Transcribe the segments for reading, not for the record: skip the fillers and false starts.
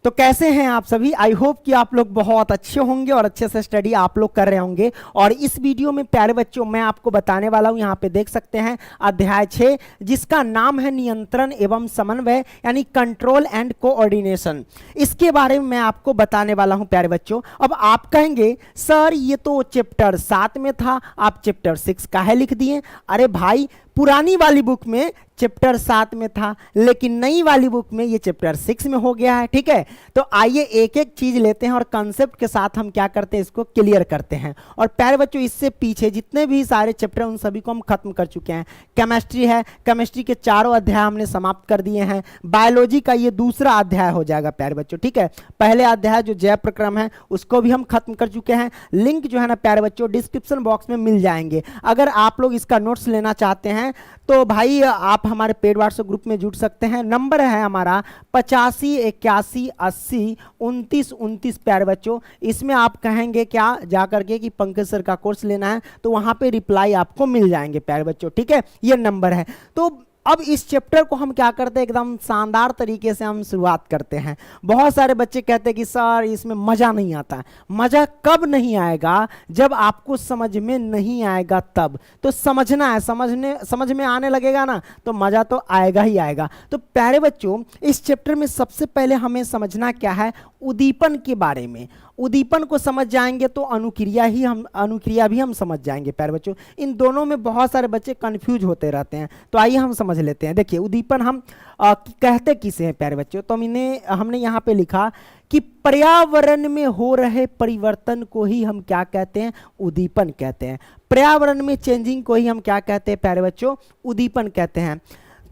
तो कैसे हैं आप सभी। आई होप कि आप लोग बहुत अच्छे होंगे और अच्छे से स्टडी आप लोग कर रहे होंगे। और इस वीडियो में प्यारे बच्चों मैं आपको बताने वाला हूं, यहाँ पे देख सकते हैं अध्याय 6 जिसका नाम है नियंत्रण एवं समन्वय यानी कंट्रोल एंड कोऑर्डिनेशन। इसके बारे में मैं आपको बताने वाला हूं प्यारे बच्चों। अब आप कहेंगे सर ये तो चैप्टर 7 में था, आप चैप्टर 6 काहे लिख दिए। अरे भाई पुरानी वाली बुक में चैप्टर 7 में था, लेकिन नई वाली बुक में ये चैप्टर 6 में हो गया है। ठीक है, तो आइए एक एक चीज लेते हैं और कंसेप्ट के साथ हम क्या करते हैं, इसको क्लियर करते हैं। और प्यारे बच्चों इससे पीछे जितने भी सारे चैप्टर उन सभी को हम खत्म कर चुके हैं। केमिस्ट्री है, केमिस्ट्री के चारों अध्याय हमने समाप्त कर दिए हैं। बायोलॉजी का ये दूसरा अध्याय हो जाएगा प्यारे बच्चों। ठीक है, पहले अध्याय जो जैव प्रक्रम है उसको भी हम खत्म कर चुके हैं। लिंक जो है ना प्यारे बच्चों डिस्क्रिप्शन बॉक्स में मिल जाएंगे। अगर आप लोग इसका नोट्स लेना चाहते हैं तो भाई आप हमारे पेड व्हाट्सएप ग्रुप में जुड़ सकते हैं। नंबर है हमारा 85 81 80 29 29 प्यारे बच्चों। इसमें आप कहेंगे क्या जा करके कि पंकज सर का कोर्स लेना है, तो वहां पे रिप्लाई आपको मिल जाएंगे प्यारे बच्चों। ठीक है, ये नंबर है। तो अब इस चैप्टर को हम क्या करते हैं, एकदम शानदार तरीके से हम शुरुआत करते हैं। बहुत सारे बच्चे कहते हैं कि सर इसमें मजा नहीं आता। मजा कब नहीं आएगा, जब आपको समझ में नहीं आएगा तब। तो समझना है, समझ में आने लगेगा ना तो मजा तो आएगा ही आएगा। तो प्यारे बच्चों इस चैप्टर में सबसे पहले हमें समझना क्या है, उद्दीपन के बारे में। उद्दीपन को समझ जाएंगे तो अनुक्रिया भी हम समझ जाएंगे प्यारे बच्चों। इन दोनों में बहुत सारे बच्चे कंफ्यूज होते रहते हैं, तो आइए हम समझ लेते हैं। देखिए उद्दीपन हम कहते किसे हैं प्यारे बच्चों, तो हमने यहाँ पे लिखा कि पर्यावरण में हो रहे परिवर्तन को ही हम क्या कहते हैं, उद्दीपन कहते हैं। पर्यावरण में चेंजिंग को ही हम क्या कहते हैं प्यारे बच्चों, उद्दीपन कहते हैं।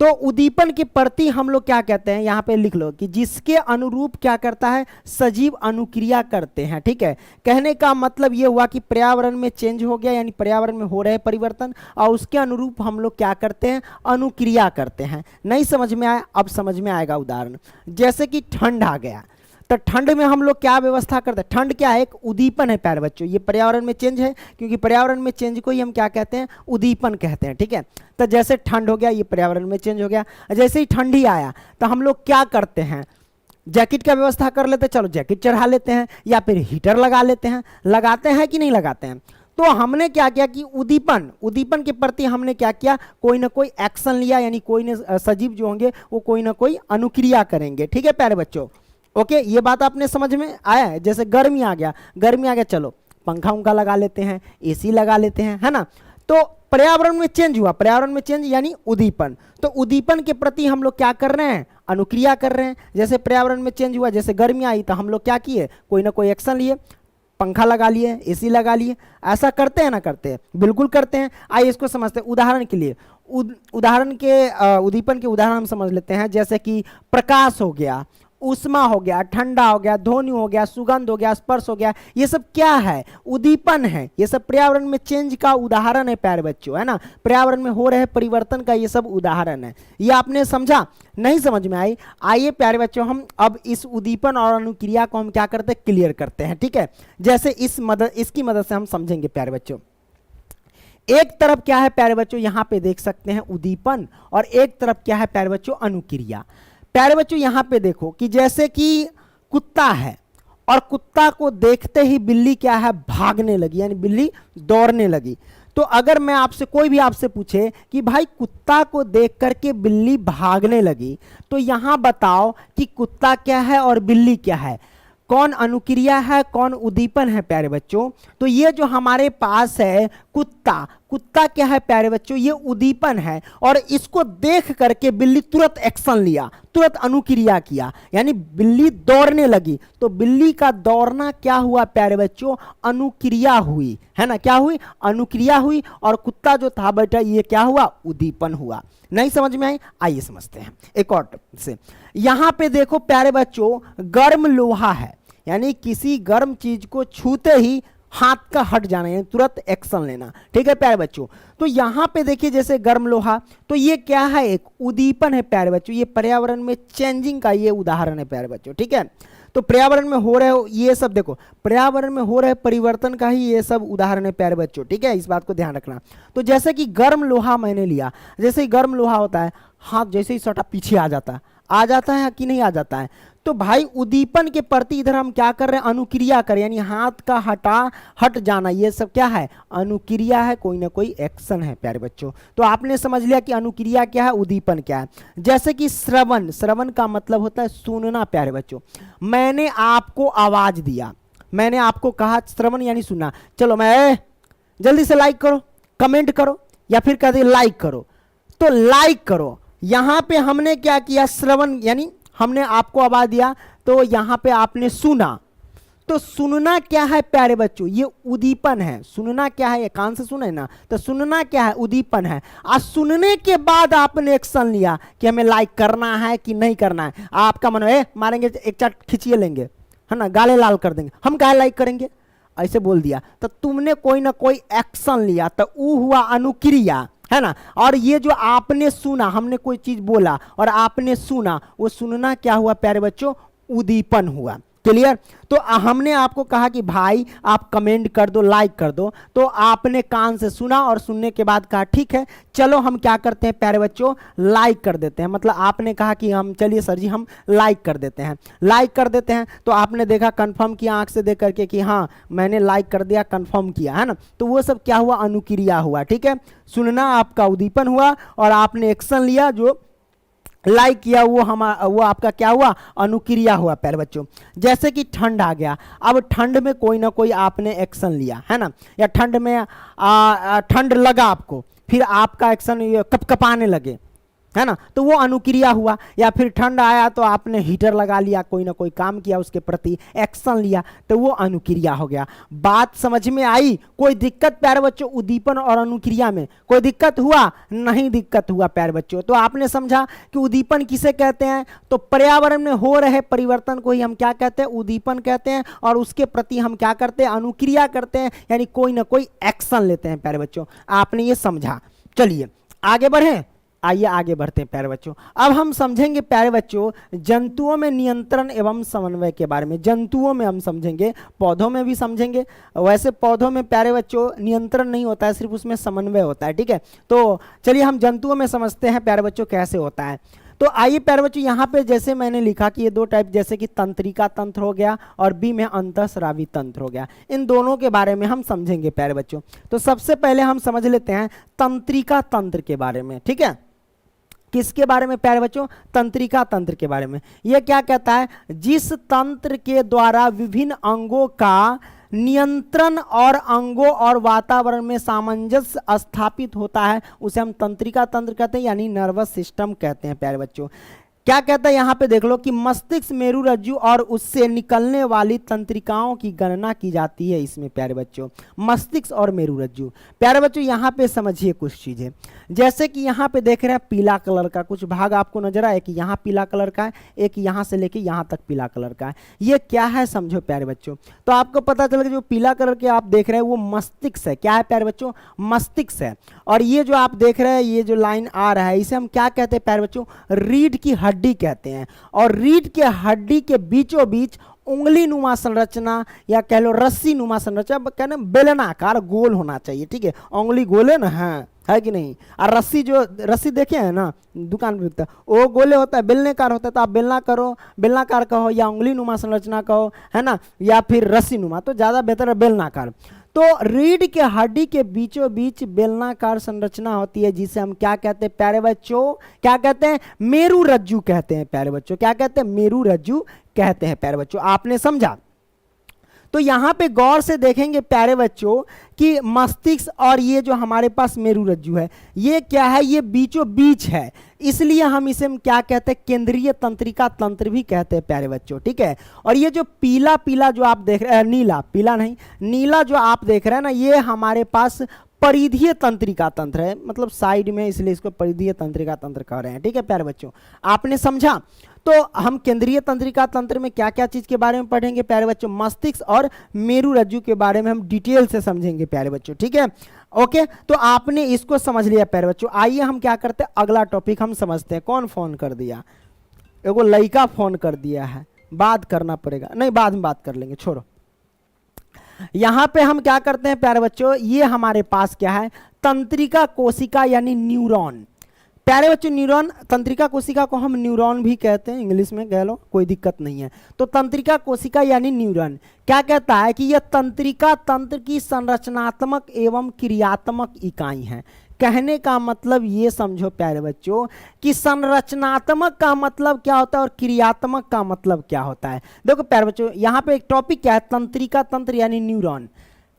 तो उद्दीपन के प्रति हम लोग क्या कहते हैं, यहां पे लिख लो कि जिसके अनुरूप क्या करता है, सजीव अनुक्रिया करते हैं। ठीक है, कहने का मतलब यह हुआ कि पर्यावरण में चेंज हो गया यानी पर्यावरण में हो रहे परिवर्तन और उसके अनुरूप हम लोग क्या करते हैं, अनुक्रिया करते हैं। नहीं समझ में आया, अब समझ में आएगा। उदाहरण जैसे कि ठंड आ गया, तो ठंड में हम लोग क्या व्यवस्था करते हैं। ठंड क्या है, एक उद्दीपन है प्यारे बच्चों। ये पर्यावरण में चेंज है, क्योंकि पर्यावरण में चेंज को ही हम क्या कहते हैं, उद्दीपन कहते हैं। ठीक है, तो जैसे ठंड हो गया, ये पर्यावरण में चेंज हो गया। जैसे ही ठंडी आया तो हम लोग क्या करते हैं, जैकेट का व्यवस्था कर लेते हैं, चलो जैकेट चढ़ा लेते हैं या फिर हीटर लगा लेते हैं। लगाते हैं कि नहीं लगाते हैं। तो हमने क्या किया कि उद्दीपन के प्रति हमने क्या किया, कोई ना कोई एक्शन लिया, यानी कोई ना सजीव जो होंगे वो कोई ना कोई अनुक्रिया करेंगे। ठीक है प्यारे बच्चों, ओके, ये बात आपने समझ में आया है। जैसे गर्मी आ गया, चलो पंखा उंखा लगा लेते हैं, एसी लगा लेते हैं, है ना। तो पर्यावरण में चेंज हुआ, पर्यावरण में चेंज यानी उद्दीपन। तो उद्दीपन के प्रति हम लोग क्या कर रहे हैं, अनुक्रिया कर रहे हैं। जैसे पर्यावरण में चेंज हुआ, जैसे गर्मी आई तो हम लोग क्या किए, कोई ना कोई एक्शन लिए, पंखा लगा लिए, एसी लगा लिए। ऐसा करते हैं ना, करते हैं, बिल्कुल करते हैं। आइए इसको समझते हैं। उदाहरण के लिए उद्दीपन के उदाहरण हम समझ लेते हैं। जैसे कि प्रकाश हो गया, ऊष्मा हो गया, ठंडा हो गया, ध्वनि हो गया, सुगंध हो गया, स्पर्श हो गया, ये सब क्या है, उद्दीपन है। ये सब पर्यावरण में चेंज का उदाहरण है प्यारे बच्चों, है ना। पर्यावरण में हो रहे परिवर्तन का ये सब उदाहरण है। ये आपने समझा, नहीं समझ में आई। आइए प्यारे बच्चों हम अब इस उद्दीपन और अनुक्रिया को हम क्या करते हैं, क्लियर करते हैं। ठीक है, जैसे इसकी मदद से हम समझेंगे प्यारे बच्चों। एक तरफ क्या है प्यारे बच्चों, यहां पे देख सकते हैं उद्दीपन, और एक तरफ क्या है प्यारे बच्चों, अनुक्रिया। प्यारे बच्चों यहां पे देखो कि जैसे कि कुत्ता है और कुत्ता को देखते ही बिल्ली क्या है, भागने लगी, यानी बिल्ली दौड़ने लगी। तो अगर मैं आपसे, कोई भी आपसे पूछे कि भाई कुत्ता को देख करके बिल्ली भागने लगी, तो यहां बताओ कि कुत्ता क्या है और बिल्ली क्या है, कौन अनुक्रिया है, कौन उद्दीपन है प्यारे बच्चों। तो ये जो हमारे पास है कुत्ता क्या है प्यारे बच्चों, ये उद्दीपन है। और इसको देख करके बिल्ली तुरंत एक्शन लिया, तुरंत अनुक्रिया किया, यानी बिल्ली दौड़ने लगी। तो बिल्ली का दौड़ना क्या हुआ प्यारे बच्चों, अनुक्रिया हुई, है ना। क्या हुई, अनुक्रिया हुई। और कुत्ता जो था बेटा ये क्या हुआ, उद्दीपन हुआ। नहीं समझ में आई, आइए समझते हैं एक और से। यहां पे देखो प्यारे बच्चों, गर्म लोहा है, यानी किसी गर्म चीज को छूते ही हाथ का हट जाना, यानी तुरंत एक्शन लेना। ठीक है प्यारे बच्चों, तो यहां पे देखिए जैसे गर्म लोहा, तो ये क्या है, एक उद्दीपन है प्यारे बच्चों। ये पर्यावरण में चेंजिंग का ये उदाहरण है प्यारे बच्चों। ठीक है, तो पर्यावरण में हो रहे ये सब, देखो पर्यावरण में हो रहे परिवर्तन का ही ये सब उदाहरण है प्यारे बच्चों। ठीक है, इस बात को ध्यान रखना। तो जैसे कि गर्म लोहा मैंने लिया, जैसे ही गर्म लोहा होता है, हाथ जैसे ही सटा पीछे आ जाता है कि नहीं आ जाता है, तो भाई उद्दीपन के प्रति इधर हम क्या कर रहे हैं, अनुक्रिया कर, यानी हाथ का हट जाना, ये सब क्या है, अनुक्रिया है, कोई ना कोई एक्शन है प्यारे बच्चों। तो आपने समझ लिया कि अनुक्रिया क्या है, उद्दीपन क्या है। जैसे कि श्रवण, श्रवण का मतलब होता है सुनना प्यारे बच्चों। मैंने आपको आवाज दिया, मैंने आपको कहा, श्रवण यानी सुनना। चलो मैं जल्दी से लाइक करो, कमेंट करो, या फिर कहते लाइक करो, तो लाइक करो। यहां पे हमने क्या किया, श्रवण यानी हमने आपको आवाज दिया, तो यहां पे आपने सुना। तो सुनना क्या है प्यारे बच्चों, ये उद्दीपन है। सुनना क्या है, ये कान से सुने ना, तो सुनना क्या है, उद्दीपन है। और सुनने के बाद आपने एक्शन लिया कि हमें लाइक करना है कि नहीं करना है। आपका मन है मारेंगे, एक चाट खिंचिए लेंगे, है ना, गाले लाल कर देंगे, हम क्या लाइक करेंगे, ऐसे बोल दिया, तो तुमने कोई ना कोई एक्शन लिया, तो वो हुआ अनुक्रिया, है ना। और ये जो आपने सुना, हमने कोई चीज बोला और आपने सुना, वो सुनना क्या हुआ प्यारे बच्चों, उद्दीपन हुआ। क्लियर। तो हमने आपको कहा कि भाई आप कमेंट कर दो, लाइक कर दो, तो आपने कान से सुना और सुनने के बाद कहा ठीक है चलो हम क्या करते हैं प्यारे बच्चों, लाइक कर देते हैं। मतलब आपने कहा कि हम चलिए सर जी हम लाइक कर देते हैं, लाइक कर देते हैं। तो आपने देखा, कंफर्म किया आंख से देख करके कि हाँ मैंने लाइक कर दिया, कंफर्म किया, है ना। तो वो सब क्या हुआ, अनुक्रिया हुआ। ठीक है, सुनना आपका उद्दीपन हुआ और आपने एक्शन लिया, जो लाइक किया वो आपका क्या हुआ, अनुक्रिया हुआ प्यारे बच्चों। जैसे कि ठंड आ गया, अब ठंड में कोई ना कोई आपने एक्शन लिया, है ना, या ठंड में ठंड लगा आपको, फिर आपका एक्शन कपकपाने लगे, है ना, तो वो अनुक्रिया हुआ। या फिर ठंड आया तो आपने हीटर लगा लिया, कोई ना कोई काम किया, उसके प्रति एक्शन लिया, तो वो अनुक्रिया हो गया। बात समझ में आई, कोई दिक्कत प्यारे बच्चों उद्दीपन और अनुक्रिया में, कोई दिक्कत हुआ, नहीं दिक्कत हुआ प्यारे बच्चों। तो आपने समझा कि उद्दीपन किसे कहते हैं, तो पर्यावरण में हो रहे परिवर्तन को ही हम क्या कहते हैं, उद्दीपन कहते हैं, और उसके प्रति हम क्या करते हैं, अनुक्रिया करते हैं, यानी कोई ना कोई एक्शन लेते हैं प्यारे बच्चों। आपने ये समझा। चलिए आगे बढ़े, आइए आगे बढ़ते हैं प्यारे बच्चों। अब हम समझेंगे प्यारे बच्चों जंतुओं में नियंत्रण एवं समन्वय के बारे में। जंतुओं में हम समझेंगे, पौधों में भी समझेंगे। वैसे पौधों में प्यारे बच्चों नियंत्रण नहीं होता है, सिर्फ उसमें समन्वय होता है। ठीक है, तो चलिए हम जंतुओं में समझते हैं प्यारे बच्चों कैसे होता है। तो आइए प्यारे बच्चों, यहाँ पे जैसे मैंने लिखा कि ये दो टाइप, जैसे कि तंत्रिका तंत्र हो गया और बी में अंतःस्रावी तंत्र हो गया। इन दोनों के बारे में हम समझेंगे प्यारे बच्चों। तो सबसे पहले हम समझ लेते हैं तंत्रिका तंत्र के बारे में। ठीक है, किसके बारे में प्यारे बच्चों, तंत्रिका तंत्र के बारे में। यह क्या कहता है, जिस तंत्र के द्वारा विभिन्न अंगों का नियंत्रण और अंगों और वातावरण में सामंजस्य स्थापित होता है, उसे हम तंत्रिका तंत्र कहते हैं, यानी नर्वस सिस्टम कहते हैं प्यारे बच्चों। क्या कहता है यहाँ पे देख लो कि मस्तिष्क, मेरुरज्जु और उससे निकलने वाली तंत्रिकाओं की गणना की जाती है इसमें प्यारे बच्चों, मस्तिष्क और मेरुरज्जु। प्यारे बच्चों यहाँ पे समझिए कुछ चीजें, जैसे कि यहाँ पे देख रहे हैं पीला कलर का कुछ भाग आपको नजर आए कि यहाँ पीला कलर का है, एक यहाँ से लेके यहाँ तक पीला कलर का है। ये क्या है समझो प्यारे बच्चों। तो आपको पता चलेगा जो पीला कलर के आप देख रहे हैं वो मस्तिष्क है। क्या है प्यारे बच्चों, मस्तिष्क है। और ये जो आप देख रहे हैं ये जो लाइन आ रहा है इसे हम क्या कहते हैं प्यारे बच्चों, रीढ़ की हड्डी कहते हैं। और रीढ़ के हड्डी के बीचों बीच उंगली नुमा संरचना या कह लो रस्सी नुमा संरचना, कहना बेलनाकार गोल होना चाहिए। ठीक है, उंगली गोले ना है कि नहीं। और रस्सी, जो रस्सी देखे हैं ना दुकान पे बिकता है, वो गोले होता है, बेलनेकार होता है। तो आप बेलना करो, बेलनाकार कहो या उंगली नुमा संरचना कहो, है ना, या फिर रस्सी नुमा, तो ज्यादा बेहतर है बेलनाकार। तो रीढ़ के हड्डी के बीचों बीच बेलनाकार संरचना होती है, जिसे हम क्या कहते हैं प्यारे बच्चों, क्या कहते हैं, मेरुरज्जु कहते हैं प्यारे बच्चों। क्या कहते हैं, मेरुरज्जु कहते हैं प्यारे बच्चों। आपने समझा। तो यहां पे गौर से देखेंगे प्यारे बच्चों कि मस्तिष्क और ये जो हमारे पास मेरुरज्जु है ये क्या है, ये बीचों बीच है, इसलिए हम इसे क्या कहते हैं, केंद्रीय तंत्रिका तंत्र भी कहते हैं प्यारे बच्चों। ठीक है, और ये जो पीला पीला जो आप देख रहे हैं, नीला पीला नहीं, नीला जो आप देख रहे हैं ना, ये हमारे पास परिधीय तंत्रिका तंत्र है, मतलब साइड में, इसलिए इसको परिधीय तंत्रिका तंत्र कह रहे हैं। ठीक है प्यारे बच्चों, आपने समझा। तो हम केंद्रीय तंत्रिका तंत्र में क्या क्या चीज के बारे में पढ़ेंगे प्यारे बच्चों, मस्तिष्क और मेरुरज्जु के बारे में हम डिटेल से समझेंगे प्यारे बच्चों। ठीक है, ओके, तो आपने इसको समझ लिया प्यारे बच्चों। आइए हम क्या करते हैं, अगला टॉपिक हम समझते हैं। कौन फोन कर दिया, एगो लड़का फोन कर दिया है, बात करना पड़ेगा, नहीं बाद में बात कर लेंगे, छोड़ो। यहां पे हम क्या करते हैं प्यारे बच्चों, ये हमारे पास क्या है, तंत्रिका कोशिका यानी न्यूरॉन। प्यारे बच्चों न्यूरॉन, तंत्रिका कोशिका को हम न्यूरॉन भी कहते हैं, इंग्लिश में कह लो कोई दिक्कत नहीं है। तो तंत्रिका कोशिका यानी न्यूरॉन क्या कहता है कि यह तंत्रिका तंत्र की संरचनात्मक एवं क्रियात्मक इकाई है। कहने का मतलब ये समझो प्यारे बच्चों कि संरचनात्मक का मतलब क्या होता है और क्रियात्मक का मतलब क्या होता है। देखो प्यारे बच्चों यहाँ पे एक टॉपिक क्या है, तंत्रिका तंत्र यानी न्यूरॉन।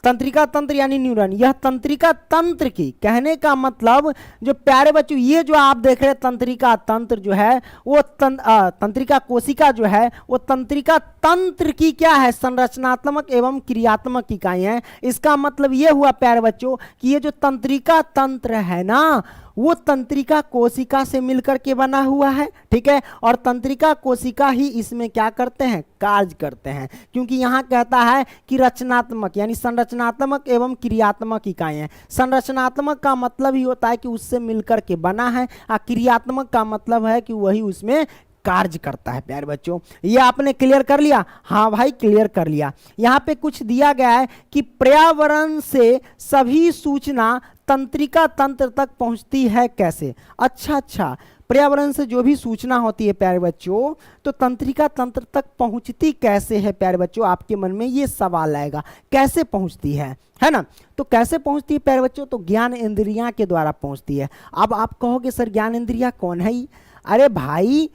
तंत्रिका तंत्र यानी न्यूरॉन, यह तंत्रिका तंत्र की, कहने का मतलब जो प्यारे बच्चों ये जो आप देख रहे हैं तंत्रिका तंत्र जो है वो तंत्रिका कोशिका जो है वो तंत्रिका तंत्र की क्या है, संरचनात्मक एवं क्रियात्मक इकाई है। इसका मतलब ये हुआ प्यारे बच्चों कि ये जो तंत्रिका तंत्र है ना वो तंत्रिका कोशिका से मिलकर के बना हुआ है, ठीक है। और तंत्रिका कोशिका ही इसमें क्या करते हैं, कार्य करते हैं, क्योंकि यहाँ कहता है कि रचनात्मक यानी संरचनात्मक एवं क्रियात्मक इकाई है। संरचनात्मक का मतलब ही होता है कि उससे मिलकर के बना है, और क्रियात्मक का मतलब है कि वही उसमें कार्य करता है। प्यारे बच्चों ये आपने क्लियर कर लिया? हाँ भाई क्लियर कर लिया। यहाँ पे कुछ दिया गया है कि पर्यावरण से सभी सूचना तंत्रिका तंत्र तक पहुंचती है कैसे। अच्छा, पर्यावरण से जो भी सूचना होती है प्यारे बच्चों तो तंत्रिका तंत्र तक पहुंचती कैसे है। प्यारे बच्चों आपके मन में ये सवाल आएगा, कैसे पहुंचती है ना। तो कैसे पहुंचती है प्यारे बच्चों, तो ज्ञान इंद्रियां के द्वारा पहुंचती है। अब आप कहोगे सर ज्ञान इंद्रियां कौन है? अरे भाई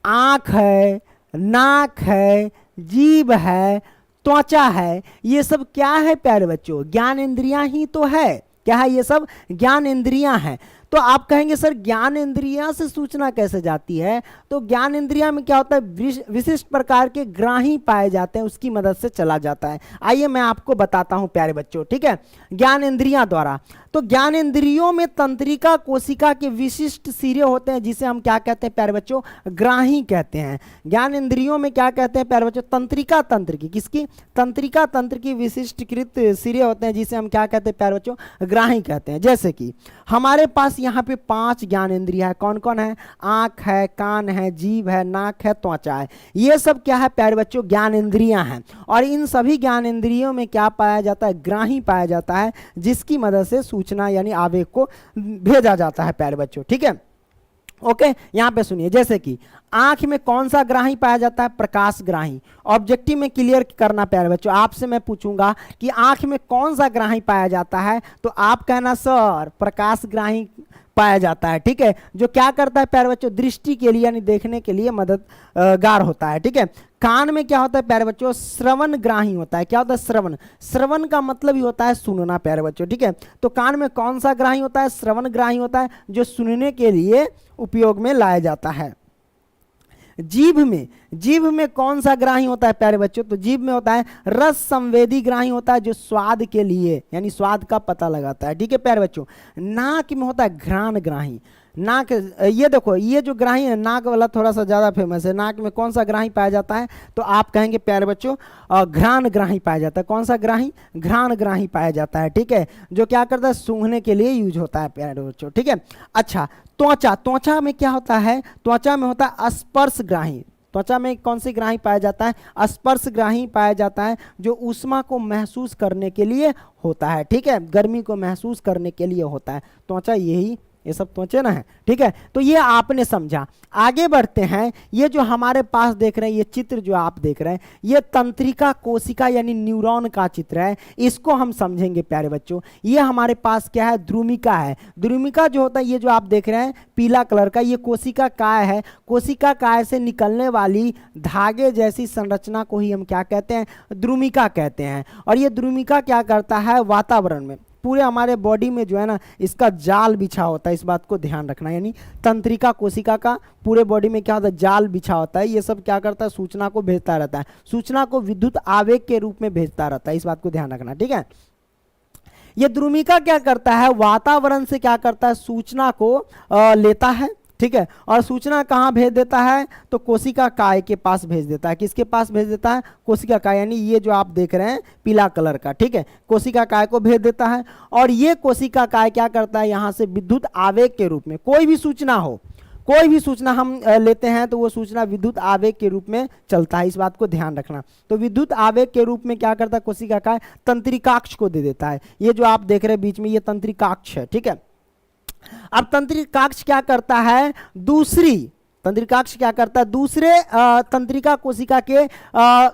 आंख है, नाक है, जीभ है, त्वचा है, ये सब क्या है प्यारे बच्चों, ज्ञान इंद्रियां ही तो है। क्या है ये सब? ज्ञान इंद्रियां हैं। तो आप कहेंगे सर ज्ञान इंद्रियां से सूचना कैसे जाती है, तो ज्ञान इंद्रियां में क्या होता है, विशिष्ट प्रकार के ग्राही पाए जाते हैं, उसकी मदद से चला जाता है। आइए मैं आपको बताता हूं प्यारे बच्चों, ठीक है। ज्ञान इंद्रियां द्वारा, तो ज्ञान इंद्रियों में तंत्रिका कोशिका के विशिष्ट सिरे होते हैं जिसे हम क्या कहते हैं प्यारे बच्चों, ग्राही कहते हैं। ज्ञान इंद्रियों में क्या कहते हैं प्यारे बच्चों, तंत्रिका तंत्र की, किसकी, तंत्रिका तंत्र की विशिष्टकृत सिरे होते हैं जिसे हम क्या कहते हैं प्यारे बच्चों, ग्राही कहते हैं। जैसे कि हमारे पास यहाँ पे 5 ज्ञान इंद्रिया है, कौन कौन है, आंख है, कान है, जीभ है, नाक है, त्वचा है, ये सब क्या है प्यारे बच्चों, ज्ञान इंद्रियां हैं। और इन सभी ज्ञान इंद्रियों में क्या पाया जाता है, ग्राही पाया जाता है, जिसकी मदद से सूचना यानी आवेग को भेजा जाता है प्यारे बच्चों, ठीक है। ओके यहां पे सुनिए, जैसे कि आंख में कौन सा ग्राही पाया जाता है, प्रकाश ग्राही। ऑब्जेक्टिव में क्लियर करना प्यारे बच्चों, आपसे मैं पूछूंगा कि आंख में कौन सा ग्राही पाया जाता है, तो आप कहना सर प्रकाश ग्राही पाया जाता है, ठीक है। जो क्या करता है प्यारे बच्चों, दृष्टि के लिए यानी देखने के लिए मददगार होता है, ठीक है। कान में क्या होता है प्यारे बच्चों, श्रवण ग्राही होता है। क्या होता है, श्रवण। श्रवण का मतलब ही होता है सुनना प्यारे बच्चों, ठीक है। तो कान में कौन सा ग्राही होता है, श्रवण ग्राही होता है, जो सुनने के लिए उपयोग में लाया जाता है। जीभ में कौन सा ग्राही होता है प्यारे बच्चों, तो जीभ में होता है रस संवेदी ग्राही होता है, जो स्वाद के लिए यानी स्वाद का पता लगाता है, ठीक है प्यारे बच्चों। नाक में होता है घ्राण ग्राही। नाक, ये देखो ये जो ग्राही है नाक वाला थोड़ा सा ज्यादा फेमस है। नाक में कौन सा ग्राही पाया जाता है, तो आप कहेंगे प्यारे बच्चों घ्राण ग्राही पाया जाता है। कौन सा ग्राही, घ्राण ग्राही पाया जाता है, ठीक है, जो क्या करता है, सूंघने के लिए यूज होता है प्यारे बच्चों, ठीक है। अच्छा त्वचा में क्या होता है, त्वचा में होता है स्पर्श ग्राही। त्वचा में कौन सी ग्राही पाया जाता है, स्पर्श ग्राही पाया जाता है, जो ऊष्मा को महसूस करने के लिए होता है, ठीक है, गर्मी को महसूस करने के लिए होता है त्वचा, यही ये सब त्वचा ना है, ठीक है। तो ये आपने समझा। आगे बढ़ते हैं, ये जो हमारे पास देख रहे हैं ये चित्र जो आप देख रहे हैं ये तंत्रिका कोशिका यानी न्यूरॉन का चित्र है। इसको हम समझेंगे प्यारे बच्चों। ये हमारे पास क्या है, द्रुमिका है। द्रुमिका जो होता है ये जो आप देख रहे हैं पीला कलर का, ये कोशिका काय है। कोशिका काय से निकलने वाली धागे जैसी संरचना को ही हम क्या कहते हैं, द्रुमिका कहते हैं। और ये द्रुमिका क्या करता है, वातावरण में पूरे हमारे बॉडी में जो है ना इसका जाल बिछा होता है, इस बात को ध्यान रखना। यानी तंत्रिका कोशिका का पूरे बॉडी में क्या होता है, जाल बिछा होता है। ये सब क्या करता है, सूचना को भेजता रहता है, सूचना को विद्युत आवेग के रूप में भेजता रहता है, इस बात को ध्यान रखना, ठीक है। ये द्रुमिका क्या करता है, वातावरण से क्या करता है, सूचना को लेता है, ठीक है, और सूचना कहाँ भेज देता है, तो कोशिका काय के पास भेज देता है। किसके पास भेज देता है, कोशिका काय, यानी ये जो आप देख रहे हैं पीला कलर का, ठीक है, कोशिका काय को भेज देता है। और ये कोशिका काय क्या करता है, यहाँ से विद्युत आवेग के रूप में कोई भी सूचना हो, कोई भी सूचना हम लेते हैं तो वो सूचना विद्युत आवेग के रूप में चलता है, इस बात को ध्यान रखना। तो विद्युत आवेग के रूप में क्या करता है, कोशिका काय तंत्रिकाक्ष को दे देता है। ये जो आप देख रहे हैं बीच में ये तंत्रिकाक्ष है, ठीक है। अब तंत्रिकाक्ष क्या करता है, तंत्रिकाक्ष क्या करता है, दूसरे तंत्रिका कोशिका के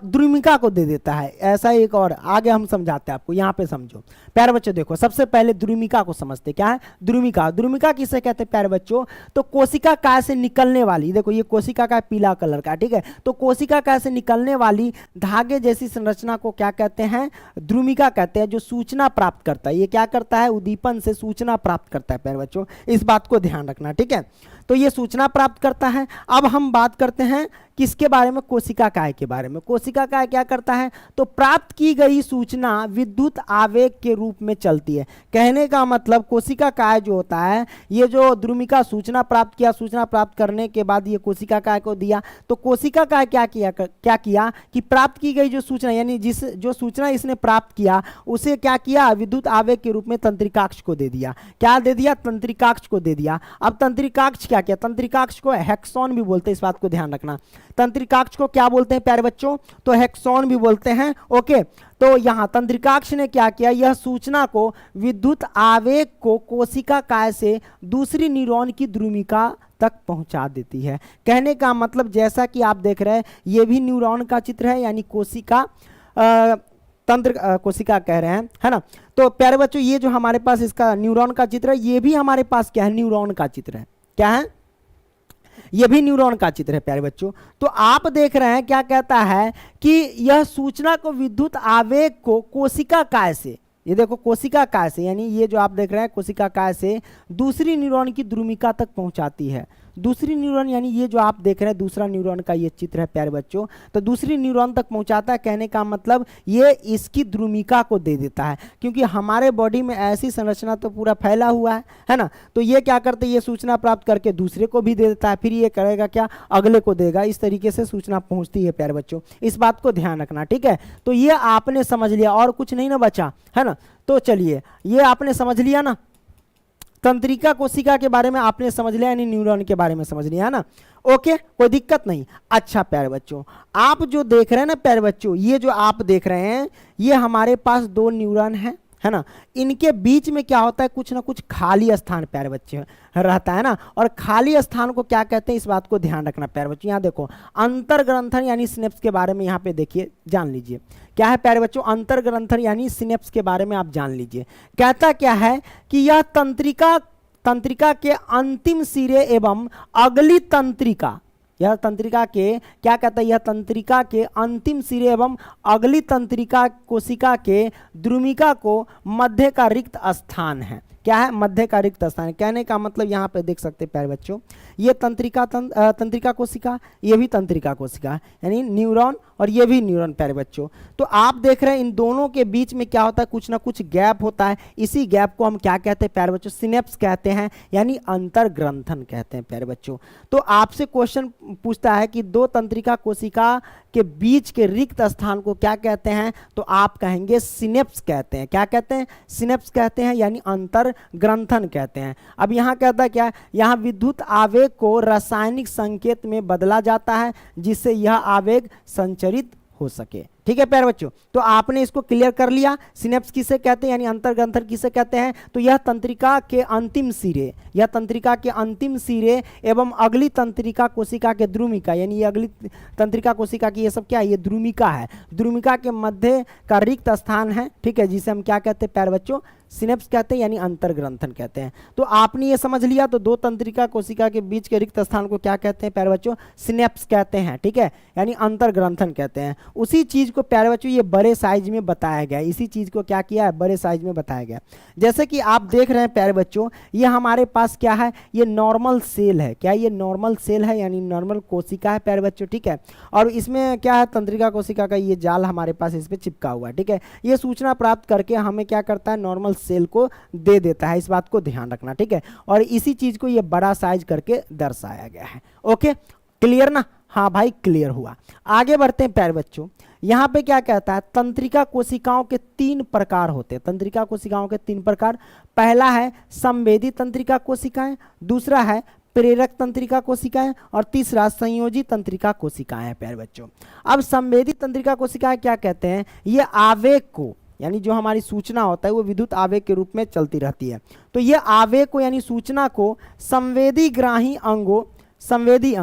द्रुमिका को दे देता है। ऐसा एक और आगे हम समझाते हैं आपको, यहां पे समझो प्यारे बच्चों। देखो सबसे पहले द्रुमिका को समझते, क्या है द्रुमिका। द्रुमिका किसे कहते हैं प्यारे बच्चों, तो कोशिका काय से निकलने वाली, देखो ये कोशिका का पीला कलर का, ठीक है, तो कोशिका काय से निकलने वाली धागे जैसी संरचना को क्या कहते हैं, द्रुमिका कहते हैं, जो सूचना प्राप्त करता है। ये क्या करता है, उद्दीपन से सूचना प्राप्त करता है प्यारे बच्चों, इस बात को ध्यान रखना, ठीक है। तो ये सूचना प्राप्त करता है। अब हम बात करते हैं किसके बारे में, कोशिका काय के बारे में। कोशिका काय क्या करता है, तो प्राप्त की गई सूचना विद्युत आवेग के रूप में चलती है। कहने का मतलब कोशिका काय जो होता है, ये जो द्रुमिका सूचना प्राप्त किया, सूचना प्राप्त करने के बाद ये कोशिका काय को दिया, तो कोशिका काय क्या किया कि प्राप्त की गई जो सूचना, यानी जो सूचना इसने प्राप्त किया उसे क्या किया, विद्युत आवेग के रूप में तंत्रिकाक्ष को दे दिया। क्या दे दिया, तंत्रिकाक्ष को दे दिया। अब तंत्रिकाक्ष क्या किया, तंत्रिकाक्ष को हेक्सॉन भी बोलते हैं, इस बात को ध्यान रखना। तंत्रिकाक्ष को क्या बोलते हैं प्यारे बच्चों, तो हेक्सॉन भी बोलते हैं, ओके। तो यहां तंत्रिकाक्ष ने क्या किया, यह सूचना को विद्युत आवेग को कोशिका काय से दूसरी न्यूरॉन की द्रुमिका तक पहुंचा देती है। कहने का मतलब जैसा कि आप देख रहे हैं, यह भी न्यूरॉन का चित्र है, यानी कोशिका कोशिका कह रहे हैं, है ना। तो प्यारे बच्चों ये जो हमारे पास इसका न्यूरॉन का चित्र है, ये भी हमारे पास क्या है, न्यूरॉन का चित्र है। क्या है, ये भी न्यूरॉन का चित्र है प्यारे बच्चों। तो आप देख रहे हैं क्या कहता है कि यह सूचना को विद्युत आवेग को कोशिका काय से, ये देखो कोशिका काय से, यानी ये जो आप देख रहे हैं कोशिका काय से दूसरी न्यूरॉन की द्रुमिका तक पहुंचाती है। दूसरी न्यूरॉन, यानी ये जो आप देख रहे हैं दूसरा न्यूरॉन का ये चित्र है प्यारे बच्चों, तो दूसरी न्यूरॉन तक पहुंचाता है। कहने का मतलब ये इसकी द्रुमिका को दे देता है, क्योंकि हमारे बॉडी में ऐसी संरचना तो पूरा फैला हुआ है ना। तो ये क्या करते हैं, ये सूचना प्राप्त करके दूसरे को भी दे देता है, फिर ये करेगा क्या, अगले को देगा। इस तरीके से सूचना पहुंचती है प्यारे बच्चों, इस बात को ध्यान रखना, ठीक है। तो ये आपने समझ लिया, और कुछ नहीं ना बचा, है ना। तो चलिए ये आपने समझ लिया ना, तंत्रिका कोशिका के बारे में आपने समझ लिया, यानी न्यूरॉन के बारे में समझ लिया, है ना। ओके, कोई दिक्कत नहीं। अच्छा प्यारे बच्चों, आप जो देख रहे हैं ना प्यारे बच्चों, ये जो आप देख रहे हैं, ये हमारे पास दो न्यूरॉन है ना। इनके बीच में क्या होता है, कुछ ना कुछ खाली स्थान प्यारे बच्चे रहता है ना। और खाली स्थान को क्या कहते हैं, इस बात को ध्यान रखना प्यारे बच्चों। यहाँ देखो अंतर्ग्रंथन यानी सिनेप्स के बारे में यहाँ पे देखिए, जान लीजिए क्या है प्यारे बच्चों, अंतर्ग्रंथन यानी सिनेप्स के बारे में आप जान लीजिए। कहता क्या है कि यह तंत्रिका के अंतिम सिरे एवं अगली तंत्रिका, यह तंत्रिका के क्या कहता है, यह तंत्रिका के अंतिम सिरे एवं अगली तंत्रिका कोशिका के द्रुमिका को मध्य का रिक्त स्थान है। क्या है, मध्य का रिक्त स्थान। कहने का मतलब यहाँ पे देख सकते हैं प्यारे बच्चों, ये तंत्रिका कोशिका, ये भी तंत्रिका कोशिका, यानी न्यूरॉन और ये भी न्यूरॉन प्यारे बच्चों। तो आप देख रहे हैं इन दोनों के बीच में क्या होता है, कुछ ना कुछ गैप होता है। इसी गैप को हम क्या कहते हैं प्यारे बच्चों, सिनेप्स कहते हैं, यानी अंतर्ग्रंथन कहते हैं प्यारे बच्चों। तो आपसे क्वेश्चन पूछता है कि दो तंत्रिका कोशिका के बीच के रिक्त स्थान को क्या कहते हैं, तो आप कहेंगे सिनेप्स कहते हैं। क्या कहते हैं, सिनेप्स कहते हैं, यानी अंतर्ग्रंथन कहते हैं। अब यहाँ कहता है क्या, यहाँ विद्युत आवेग को रासायनिक संकेत में बदला जाता है, जिससे यह आवेग संचरित हो सके। ठीक है प्यारे बच्चों, तो आपने इसको क्लियर कर लिया। सिनेप्स किसे कहते हैं, यानी अंतर्ग्रंथन किसे कहते हैं, तो यह तंत्रिका के अंतिम सिरे, यह तंत्रिका के अंतिम सिरे एवं अगली तंत्रिका कोशिका के द्रुमिका, यानी ये अगली तंत्रिका कोशिका की ये सब क्या है, ये द्रुमिका है। द्रुमिका के मध्य का रिक्त स्थान है, ठीक है, जिसे हम क्या कहते हैं प्यारे बच्चों, सिनेप्स कहते हैं, यानी अंतर्ग्रंथन कहते हैं। तो आपने ये समझ लिया, तो दो तंत्रिका कोशिका के बीच के रिक्त स्थान को क्या कहते हैं प्यारे बच्चों, सिनेप्स कहते हैं, ठीक है, यानी अंतर्ग्रंथन कहते हैं। उसी चीज को प्यारे बच्चों ये बड़े साइज में बताया गया, इसी चीज को क्या किया है, बड़े साइज में बताया गया। जैसे कि आप देख रहे हैं प्यारे बच्चों, ये हमारे पास क्या है, ये नॉर्मल सेल है। क्या ये नॉर्मल सेल है, यानी नॉर्मल कोशिका है प्यारे बच्चों, ठीक है। और इसमें क्या है, तंत्रिका कोशिका का ये जाल हमारे पास इस पे चिपका हुआ है, ठीक है। ये सूचना प्राप्त करके हमें क्या करता है, नॉर्मल सेल को दे देता है, इस बात को ध्यान रखना, ठीक है। और इसी चीज को ये बड़ा साइज करके दर्शाया गया है। ओके, क्लियर ना, हाँ भाई क्लियर हुआ। आगे बढ़ते हैं प्यारे बच्चों, यहां पे क्या कहता है, तंत्रिका कोशिकाओं के 3 प्रकार होते हैं। तंत्रिका कोशिकाओं के 3 प्रकार, पहला है संवेदी तंत्रिका कोशिकाएं, दूसरा है प्रेरक तंत्रिका कोशिकाएं, और तीसरा संयोजी तंत्रिका कोशिकाएं हैं प्यारे बच्चों। अब संवेदी तंत्रिका कोशिकाएं क्या कहते हैं, ये आवेग को, यानी जो हमारी सूचना होता है वो विद्युत आवेग के रूप में चलती रहती है। तो ये आवेग को यानी सूचना को संवेदी ग्राही अंगों, संवेदी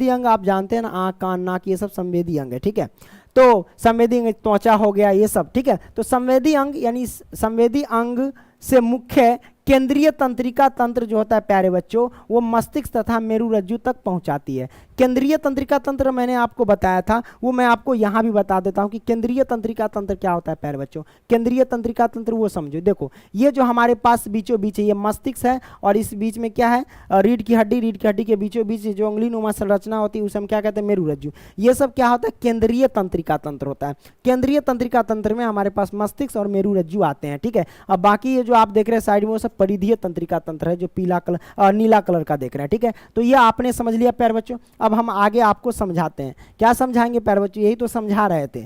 अंग आप जानते हैं ना, आँख कान नाक ये सब संवेदी अंग है, ठीक है। तो संवेदी अंग त्वचा हो गया ये सब, ठीक है। तो संवेदी अंग यानी संवेदी अंग से मुख्य केंद्रीय तंत्रिका तंत्र जो होता है प्यारे बच्चों, वो मस्तिष्क तथा मेरुरज्जु तक पहुंचाती है। केंद्रीय तंत्रिका तंत्र मैंने आपको बताया था, वो मैं आपको यहाँ भी बता देता हूँ कि केंद्रीय तंत्रिका तंत्र क्या होता है प्यारे बच्चों। केंद्रीय तंत्रिका तंत्र वो समझो, देखो ये जो हमारे पास बीचों बीच है ये मस्तिष्क है, और इस बीच में क्या है, रीढ़ की हड्डी के बीचों बीच जो उंगली नुमा संरचना होती है उसे हम क्या कहते हैं, मेरुरज्जु। ये सब क्या होता है, केंद्रीय तंत्रिका तंत्र होता है। केंद्रीय तंत्रिका तंत्र में हमारे पास मस्तिष्क और मेरुरज्जु आते हैं, ठीक है। अब बाकी ये जो आप देख रहे हैं साइड में वो सब परिधीय तंत्रिका तंत्र है, जो पीला कलर नीला कलर का देख रहे हैं, ठीक है। तो ये आपने समझ लिया प्यारे बच्चों। अब हम आगे आपको समझाते हैं, क्या समझाएंगे प्यारे बच्चों, यही तो समझा रहे थे।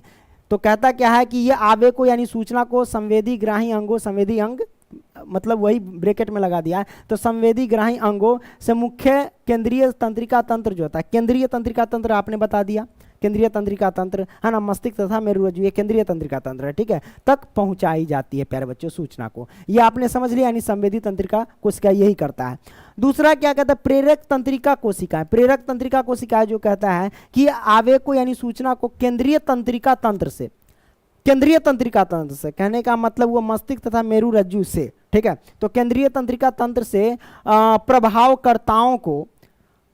तो कहता क्या है कि ये आवेग को यानी सूचना को संवेदी ग्राही अंगों, संवेदी अंग मतलब वही ब्रैकेट में लगा दिया है, तो संवेदी ग्राही अंगों से मुख्य केंद्रीय तंत्रिका तंत्र जो होता है, केंद्रीय तंत्रिका तंत्र आपने बता दिया, केंद्रीय तंत्रिका तंत्र है ना, मस्तिष्क तथा मेरुरज्जु ये केंद्रीय तंत्रिका तंत्र है, ठीक है, तक पहुंचाई जाती है प्यारे बच्चों सूचना को। ये आपने समझ लिया, यानी संवेदी तंत्रिका कोशिका यही करता है। दूसरा क्या कहता है, प्रेरक तंत्रिका कोशिका। प्रेरक तंत्रिका कोशिका जो कहता है कि आवेग को यानी सूचना को केंद्रीय तंत्रिका तंत्र से, केंद्रीय तंत्रिका तंत्र से कहने का मतलब वो मस्तिष्क तथा मेरुरज्जु से, ठीक है। तो केंद्रीय तंत्रिका तंत्र से प्रभावकर्ताओं को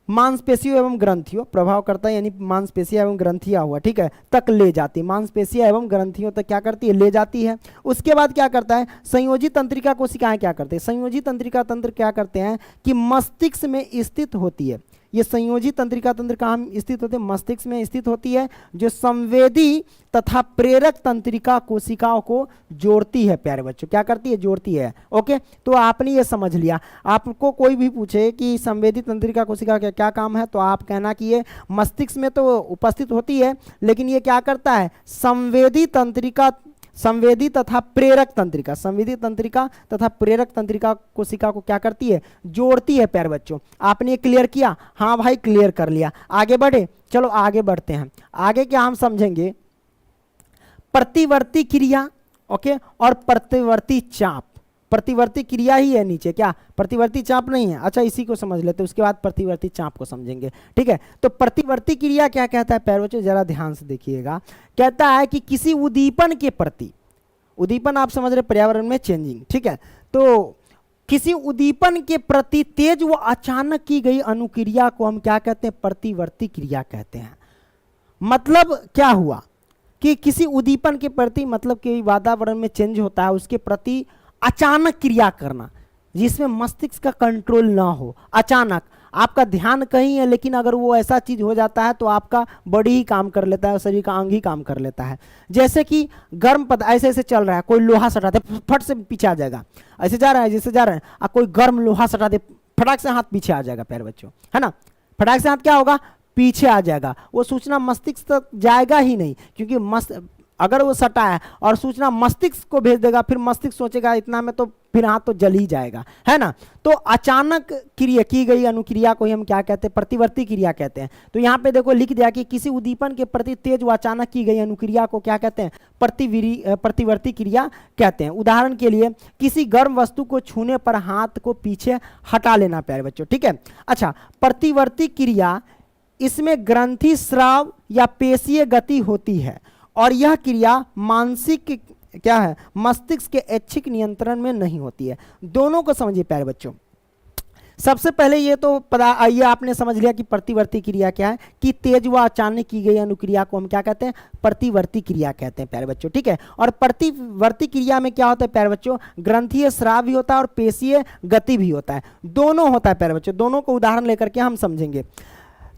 मांसपेशियों एवं ग्रंथियों, प्रभावकर्ता यानी मांसपेशियां एवं ग्रंथियां हुआ, ठीक है, तक ले जाती है। मांसपेशियां एवं ग्रंथियों तक क्या करती है, ले जाती है। उसके बाद क्या करता है, संयोजी तंत्रिका कोशिकाएं क्या करते हैं, संयोजी तंत्रिका तंत्र क्या करते हैं कि मस्तिष्क में स्थित होती है। ये संयोजी तंत्रिका तंत्र कहाँ स्थित होते हैं, मस्तिष्क में स्थित होती है, जो संवेदी तथा प्रेरक तंत्रिका कोशिकाओं को जोड़ती है प्यारे बच्चों, क्या करती है, जोड़ती है। ओके, तो आपने ये समझ लिया। आपको कोई भी पूछे कि संवेदी तंत्रिका कोशिका का क्या काम है, तो आप कहना कि ये मस्तिष्क में तो उपस्थित होती है, लेकिन ये क्या करता है, संवेदी तंत्रिका, संवेदी तथा प्रेरक तंत्रिका, संवेदी तंत्रिका तथा प्रेरक तंत्रिका कोशिका को क्या करती है, जोड़ती है प्यारे बच्चों। आपने ये क्लियर किया, हाँ भाई क्लियर कर लिया। आगे बढ़े, चलो आगे बढ़ते हैं। आगे क्या हम समझेंगे, प्रतिवर्ती क्रिया, ओके, और प्रतिवर्ती चाप। प्रतिवर्ती क्रिया ही है नीचे, क्या प्रतिवर्ती चाप नहीं है, अच्छा इसी को समझ लेते, उसके बाद प्रतिवर्ती चाप को समझेंगे, ठीक है। तो प्रतिवर्ती क्रिया क्या कहता है प्यारे बच्चों, जरा ध्यान से देखिएगा। कहता है कि किसी उद्दीपन के प्रति, उद्दीपन आप समझ रहे पर्यावरण में चेंजिंग, ठीक है, तो किसी उद्दीपन के प्रति तेज व अचानक की गई अनुक्रिया को हम क्या कहते हैं, प्रतिवर्ती क्रिया कहते हैं। मतलब क्या हुआ कि किसी उद्दीपन के प्रति, मतलब कि वातावरण में चेंज होता है उसके प्रति अचानक क्रिया करना, जिसमें मस्तिष्क का कंट्रोल ना हो। अचानक आपका ध्यान कहीं है, लेकिन अगर वो ऐसा चीज हो जाता है तो आपका बॉडी ही काम कर लेता है, शरीर का अंग ही काम कर लेता है। जैसे कि गर्म पद ऐसे ऐसे चल रहा है, कोई लोहा सटा दे फट से पीछे आ जाएगा, ऐसे जा रहा है जैसे जा रहे हैं, कोई गर्म लोहा सटा दे फटाक से हाथ पीछे आ जाएगा प्यारे बच्चों, है ना, फटाक से हाथ क्या होगा, पीछे आ जाएगा। वो सूचना मस्तिष्क तक जाएगा ही नहीं, क्योंकि अगर वो सटा है और सूचना मस्तिष्क को भेज देगा, फिर मस्तिष्क सोचेगा इतना में तो फिर हाथ तो जल ही जाएगा, है ना। तो अचानक क्रिया की गई अनुक्रिया को ही हम क्या कहते हैं, प्रतिवर्ती क्रिया कहते हैं। तो यहाँ पे देखो लिख दिया कि किसी उद्दीपन के प्रति तेज व अचानक की गई अनुक्रिया को क्या कहते हैं, प्रतिवर्ती क्रिया कहते हैं। उदाहरण के लिए किसी गर्म वस्तु को छूने पर हाथ को पीछे हटा लेना प्यारे बच्चों, ठीक है। अच्छा, प्रतिवर्ती क्रिया, इसमें ग्रंथि स्राव या पेशीय गति होती है, और यह क्रिया मानसिक क्या है, मस्तिष्क के ऐच्छिक नियंत्रण में नहीं होती है। दोनों को समझिए प्यारे बच्चों। सबसे पहले ये तो ये आपने समझ लिया कि प्रतिवर्ती क्रिया क्या है, कि तेज व अचानक की गई अनुक्रिया को हम क्या कहते हैं, प्रतिवर्ती क्रिया कहते हैं प्यारे बच्चों, ठीक है। और प्रतिवर्ती क्रिया में क्या होता है प्यारे बच्चों, ग्रंथीय स्राव भी होता है और पेशीय गति भी होता है, दोनों होता है प्यारे बच्चों। दोनों को उदाहरण लेकर के हम समझेंगे।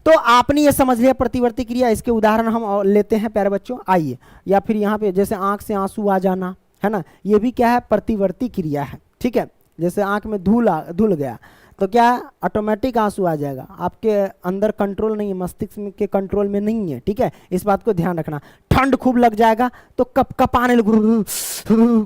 तो आपने ये समझ लिया प्रतिवर्ती क्रिया, इसके उदाहरण हम लेते हैं प्यारे बच्चों। आइए, या फिर यहाँ पे जैसे आंख से आंसू आ जाना, है ना, ये भी क्या है, प्रतिवर्ती क्रिया है, ठीक है। जैसे आंख में धूल गया तो क्या है, ऑटोमेटिक आंसू आ जाएगा, आपके अंदर कंट्रोल नहीं है, मस्तिष्क के कंट्रोल में नहीं है, ठीक है, इस बात को ध्यान रखना। ठंड खूब लग जाएगा तो कपाने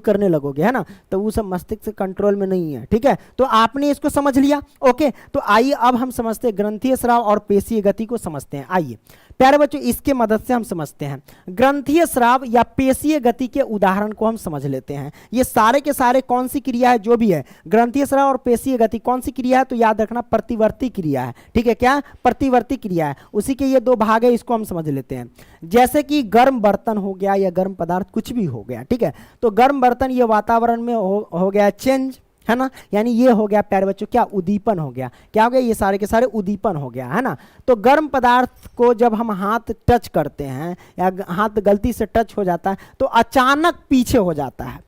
करने लगोगे, है ना, तो वो सब मस्तिष्क से कंट्रोल में नहीं है, ठीक है। तो आपने इसको समझ लिया, ओके। तो आइए अब हम समझते हैं ग्रंथीय स्राव और पेशीय गति को समझते हैं। आइए प्यारे बच्चों इसके मदद से हम समझते हैं ग्रंथीय स्राव या पेशीय गति के उदाहरण को हम समझ लेते हैं। ये सारे के सारे कौन सी क्रिया है, जो भी है ग्रंथीय स्राव और पेशीय गति कौन सी क्रिया है, तो याद रखना प्रतिवर्ती क्रिया है। ठीक है, क्या प्रतिवर्ती क्रिया है, उसी के ये दो भाग है, इसको हम समझ लेते हैं। जैसे कि गर्म बर्तन हो गया या गर्म पदार्थ कुछ भी हो गया, ठीक है, तो गर्म बर्तन ये वातावरण में हो गया चेंज, है ना, यानी ये हो गया प्यारे बच्चों क्या, उद्दीपन हो गया। क्या हो गया, ये सारे के सारे उद्दीपन हो गया, है ना। तो गर्म पदार्थ को जब हम हाथ टच करते हैं या हाथ गलती से टच हो जाता है तो अचानक पीछे हो जाता है,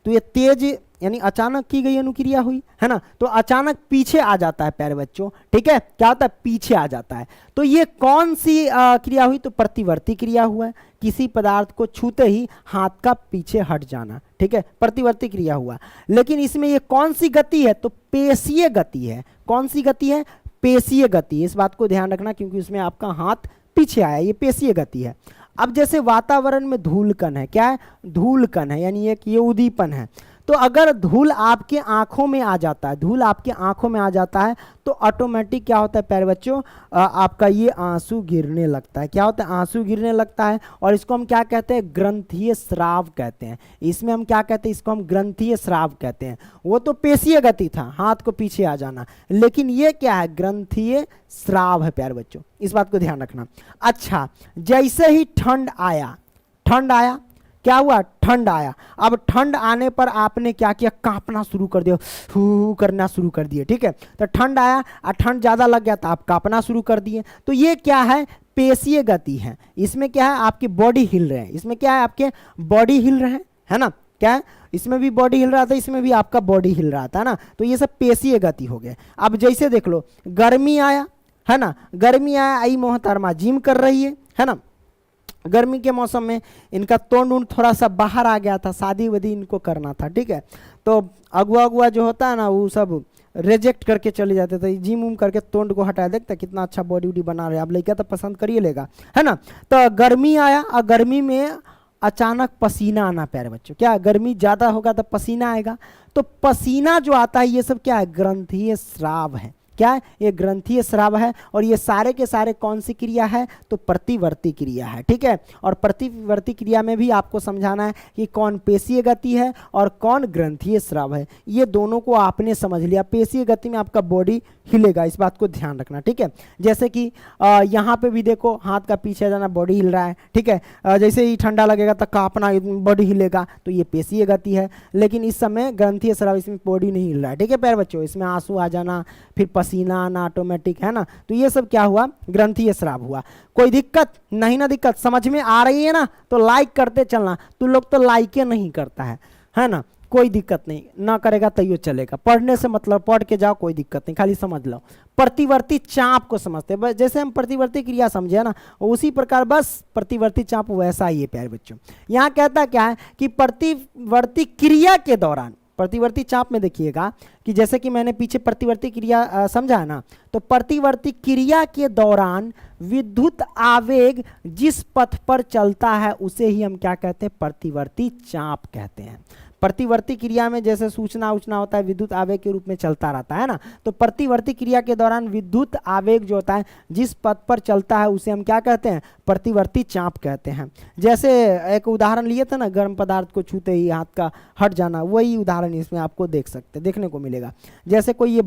तो ये तेज यानी अचानक की गई अनुक्रिया हुई, है ना, तो अचानक पीछे आ जाता है प्यारे बच्चों। ठीक है, क्या होता है, पीछे आ जाता है। तो ये कौन सी क्रिया हुई, तो प्रतिवर्ती क्रिया हुआ है, किसी पदार्थ को छूते ही हाथ का पीछे हट जाना। ठीक है, प्रतिवर्ती क्रिया हुआ। लेकिन इसमें ये कौन सी गति है, तो पेशीय गति है। कौन सी गति है, पेशीय गति। इस बात को ध्यान रखना क्योंकि उसमें आपका हाथ पीछे आया, ये पेशीय गति है। अब जैसे वातावरण में धूल कण है, क्या है, धूल कण है, यानी एक ये उद्दीपन है। तो अगर धूल आपके आंखों में आ जाता है, धूल आपके आंखों में आ जाता है तो ऑटोमेटिक क्या होता है प्यारे बच्चों, आपका ये आंसू गिरने लगता है। क्या होता है, आंसू गिरने लगता है, और इसको हम क्या कहते हैं, ग्रंथीय स्राव कहते हैं। इसमें हम क्या कहते हैं, इसको हम ग्रंथीय स्राव कहते हैं। वो तो पेशीय गति था, हाथ को पीछे आ जाना, लेकिन ये क्या है, ग्रंथीय स्राव है प्यारे बच्चों, इस बात को ध्यान रखना। अच्छा, जैसे ही ठंड आया, ठंड आया, क्या हुआ, ठंड आया। अब ठंड आने पर आपने क्या किया, कांपना शुरू कर दिया, हू करना शुरू कर दिए। ठीक है, तो ठंड आया और ठंड ज़्यादा लग गया तो आप कांपना शुरू कर दिए। तो ये क्या है, पेशीय गति है। इसमें क्या है, आपकी बॉडी हिल रहे हैं, इसमें क्या है, आपके बॉडी हिल रहे हैं, है ना, क्या है, इसमें भी बॉडी हिल रहा था, इसमें भी आपका बॉडी हिल रहा था, है ना। तो ये सब पेशीय गति हो गए। अब जैसे देख लो, गर्मी आया, है ना, गर्मी आया, आई मोहतरमा जिम कर रही है ना। गर्मी के मौसम में इनका तोंड उंड थोड़ा सा बाहर आ गया था, शादी वादी इनको करना था। ठीक है, तो अगुआ अगुआ जो होता है ना, वो सब रिजेक्ट करके चले जाते थे, जिम उम करके तोंड को हटाया। देखते कितना अच्छा बॉडी वॉडी बना रहे, अब लड़का तो पसंद करिए लेगा, है ना। तो गर्मी आया और गर्मी में अचानक पसीना आना प्यारे बच्चों, क्या गर्मी ज़्यादा होगा तो पसीना आएगा। तो पसीना जो आता है ये सब क्या है, ग्रंथीय स्राव है। क्या है, ये ग्रंथीय स्राव है। और ये सारे के सारे कौन सी क्रिया है, तो प्रतिवर्ती क्रिया है। ठीक है, और प्रतिवर्ती क्रिया में भी आपको समझाना है कि कौन पेशीय गति है और कौन ग्रंथीय स्राव है। ये दोनों को आपने समझ लिया। पेशीय गति में आपका बॉडी हिलेगा, इस बात को ध्यान रखना। ठीक है, जैसे कि यहाँ पे भी देखो, हाथ का पीछे जाना, बॉडी हिल रहा है। ठीक है, जैसे ही ठंडा लगेगा तो कांपना, बॉडी हिलेगा, तो ये पेशीय गति है। लेकिन इस समय ग्रंथीय स्राव, इसमें बॉडी नहीं हिल रहा है। ठीक है प्यारे बच्चों, इसमें आंसू आ जाना, फिर पसीना आना ऑटोमेटिक, है ना। तो ये सब क्या हुआ, ग्रंथीय स्राव हुआ। कोई दिक्कत नहीं ना, दिक्कत समझ में आ रही है ना, तो लाइक करते चलना। तुम लोग तो लाइक नहीं करता है ना। कोई दिक्कत नहीं, ना करेगा तैयो चलेगा, पढ़ने से मतलब पढ़ के जाओ, कोई दिक्कत नहीं, खाली समझ लो। प्रतिवर्ती चाप को समझते हैं, जैसे हम प्रतिवर्ती क्रिया समझे ना, उसी प्रकार बस प्रतिवर्ती चाप वैसा ही है प्यारे बच्चों। यहाँ कहता क्या है कि प्रतिवर्ती क्रिया के दौरान, प्रतिवर्ती चाप में देखिएगा कि जैसे कि मैंने पीछे प्रतिवर्ती क्रिया समझा है ना, तो प्रतिवर्ती क्रिया के दौरान विद्युत आवेग जिस पथ पर चलता है उसे ही हम क्या कहते हैं, प्रतिवर्ती चाप कहते हैं। प्रतिवर्ती क्रिया में जैसे सूचना उचना होता है, विद्युत आवेग के रूप में चलता रहता है ना। तो प्रतिवर्ती क्रिया के दौरान विद्युत आवेग जो होता है जिस पथ पर चलता है उसे हम क्या कहते हैं, प्रतिवर्ती चाप कहते हैं। जैसे एक उदाहरण लिए थे ना, गर्म पदार्थ को छूते ही हाथ का हट जाना, वही उदाहरण इसमें आपको देखने को मिलेगा। जैसे कोई ये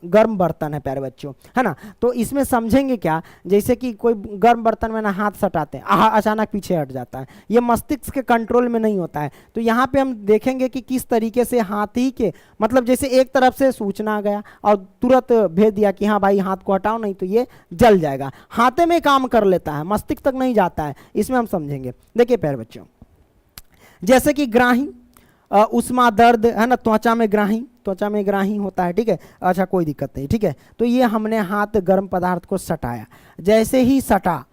गर्म बर्तन है प्यारे बच्चों, है ना, तो इसमें समझेंगे क्या, जैसे कि कोई गर्म बर्तन में ना हाथ सटाते हैं, अचानक पीछे हट जाता है, ये मस्तिष्क के कंट्रोल में नहीं होता है। तो यहाँ पे हम देखेंगे कि किस तरीके से हाथ ही के, मतलब जैसे एक तरफ से सूचना गया और तुरंत भेज दिया कि हाँ भाई हाथ को हटाओ नहीं तो ये जल जाएगा, हाथे में काम कर लेता है, मस्तिष्क तक नहीं जाता है। इसमें हम समझेंगे। देखिए प्यारे बच्चों, जैसे कि ग्राही, उष्मा दर्द, है ना, त्वचा में ग्राही होता है। ठीक है, अच्छा कोई दिक्कत नहीं। ठीक है, तो ये हमने हाथ गर्म पदार्थ को सटाया, जैसे ही सटा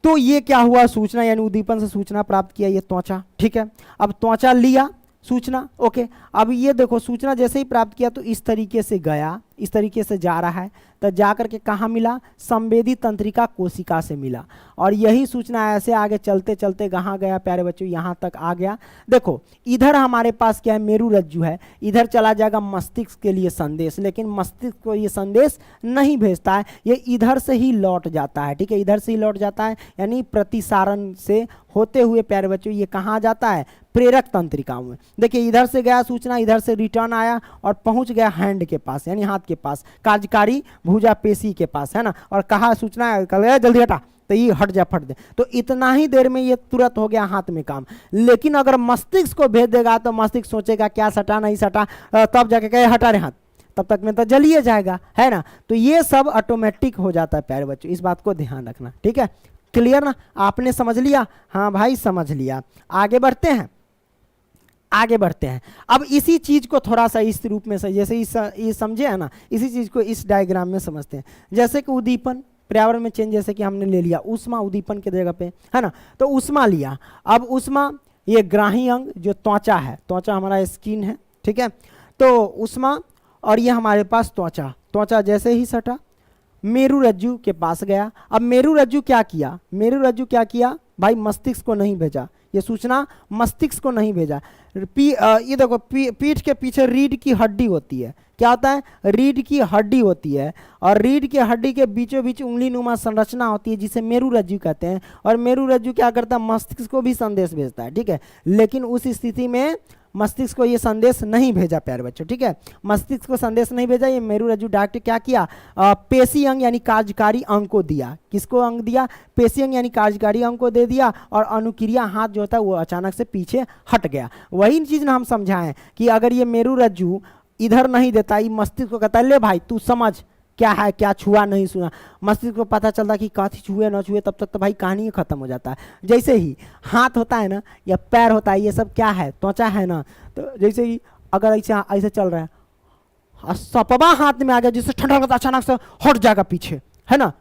तो ये क्या हुआ, सूचना यानी उद्दीपन से सूचना प्राप्त किया, ये त्वचा। ठीक है, अब त्वचा लिया सूचना, ओके। अब ये देखो सूचना जैसे ही प्राप्त किया तो इस तरीके से गया, इस तरीके से जा रहा है, तो जाकर के कहाँ मिला, संवेदी तंत्रिका कोशिका से मिला। और यही सूचना ऐसे आगे चलते चलते कहाँ गया प्यारे बच्चों, यहाँ तक आ गया। देखो इधर हमारे पास क्या है, मेरु रज्जु है, इधर चला जाएगा मस्तिष्क के लिए संदेश, लेकिन मस्तिष्क को ये संदेश नहीं भेजता है, ये इधर से ही लौट जाता है। ठीक है, इधर से ही लौट जाता है, यानी प्रतिसारण से होते हुए प्यारे बच्चों ये कहाँ जाता है, प्रेरक तंत्रिकाओं में। देखिए इधर से गया सूचना, इधर से रिटर्न आया और पहुंच गया हैंड के पास, यानी हाथ के पास, कार्यकारी भुजा पेशी के पास, है ना। और कहा सूचना है, कल जल्दी हटा, तो ये हट जा, फट दे, तो इतना ही देर में ये तुरंत हो गया हाथ में काम। लेकिन अगर मस्तिष्क को भेज देगा तो मस्तिष्क सोचेगा क्या सटा नहीं सटा, तब जाके कहे हटा रहे हाथ, तब तक में तो जलिए जाएगा, है ना। तो ये सब ऑटोमेटिक हो जाता है प्यारे बच्चों, इस बात को ध्यान रखना। ठीक है, क्लियर ना, आपने समझ लिया, हाँ भाई समझ लिया। आगे बढ़ते हैं, आगे बढ़ते हैं। अब इसी चीज को थोड़ा सा इस रूप में जैसे ये समझे है ना, इसी चीज को इस डायग्राम में समझते हैं। जैसे कि उद्दीपन, पर्यावरण में चेंज, जैसे कि हमने ले लिया ऊष्मा उद्दीपन के जगह पे, है ना। तो ऊष्मा लिया, अब ऊष्मा ये ग्राही अंग जो त्वचा है, त्वचा हमारा स्किन है, ठीक है। तो ऊष्मा और ये हमारे पास त्वचा, त्वचा जैसे ही सटा मेरु रज्जु के पास गया। अब मेरु रज्जु क्या किया, मेरु रज्जु क्या किया भाई, मस्तिष्क को नहीं भेजा, ये सूचना मस्तिष्क को नहीं भेजा। ये देखो पीठ के पीछे रीढ़ की हड्डी होती है, क्या होता है, रीढ़ की हड्डी होती है, और रीढ़ की हड्डी के बीचों बीच उंगली नुमा संरचना होती है जिसे मेरु रज्जु कहते हैं। और मेरु रज्जु क्या करता है, मस्तिष्क को भी संदेश भेजता है, ठीक है। लेकिन उस स्थिति में मस्तिष्क को ये संदेश नहीं भेजा प्यारे बच्चों, ठीक है, मस्तिष्क को संदेश नहीं भेजा। ये मेरु रज्जु डायरेक्ट क्या किया, पेशी अंग यानी कार्यकारी अंग को दिया। किसको अंग दिया, पेशी अंग यानी कार्यकारी अंग को दे दिया, और अनुक्रिया हाथ जो होता है वो अचानक से पीछे हट गया। वही चीज ना हम समझाएं कि अगर ये मेरु रज्जु इधर नहीं देता, ये मस्तिष्क को कहता है ले भाई तू समझ क्या है, क्या छुआ नहीं छुआ, मस्तिष्क को पता चलता कि काथी छुए ना छुए, तब तक तो भाई कहानी खत्म हो जाता है। जैसे ही हाथ होता है ना या पैर होता है, ये सब क्या है, त्वचा है ना। तो जैसे ही अगर ऐसे ऐसे चल रहा है, सपवा हाथ में आ गया, जिससे ठंडा लगता अचानक से हट जाएगा पीछे, है ना,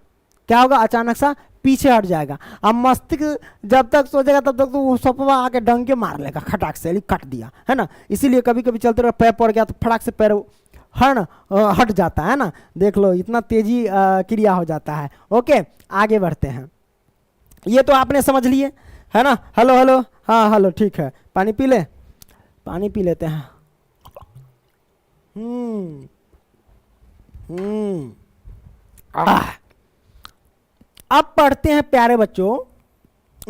क्या होगा, अचानक सा पीछे हट जाएगा। अब मस्तिष्क जब तक सोचेगा तब तक तो वो सपवा आके डंग के मार लेगा, खटाक से कट दिया, है ना। इसीलिए कभी कभी चलते रहे पैर पड़ गया तो फटाक से पैर है ना हट जाता है ना, देख लो इतना तेजी क्रिया हो जाता है। ओके, आगे बढ़ते हैं। ये तो आपने समझ लिए, है ना। हेलो हेलो, हाँ हेलो, ठीक है, पानी पी ले, पानी पी लेते हैं। अब पढ़ते हैं प्यारे बच्चों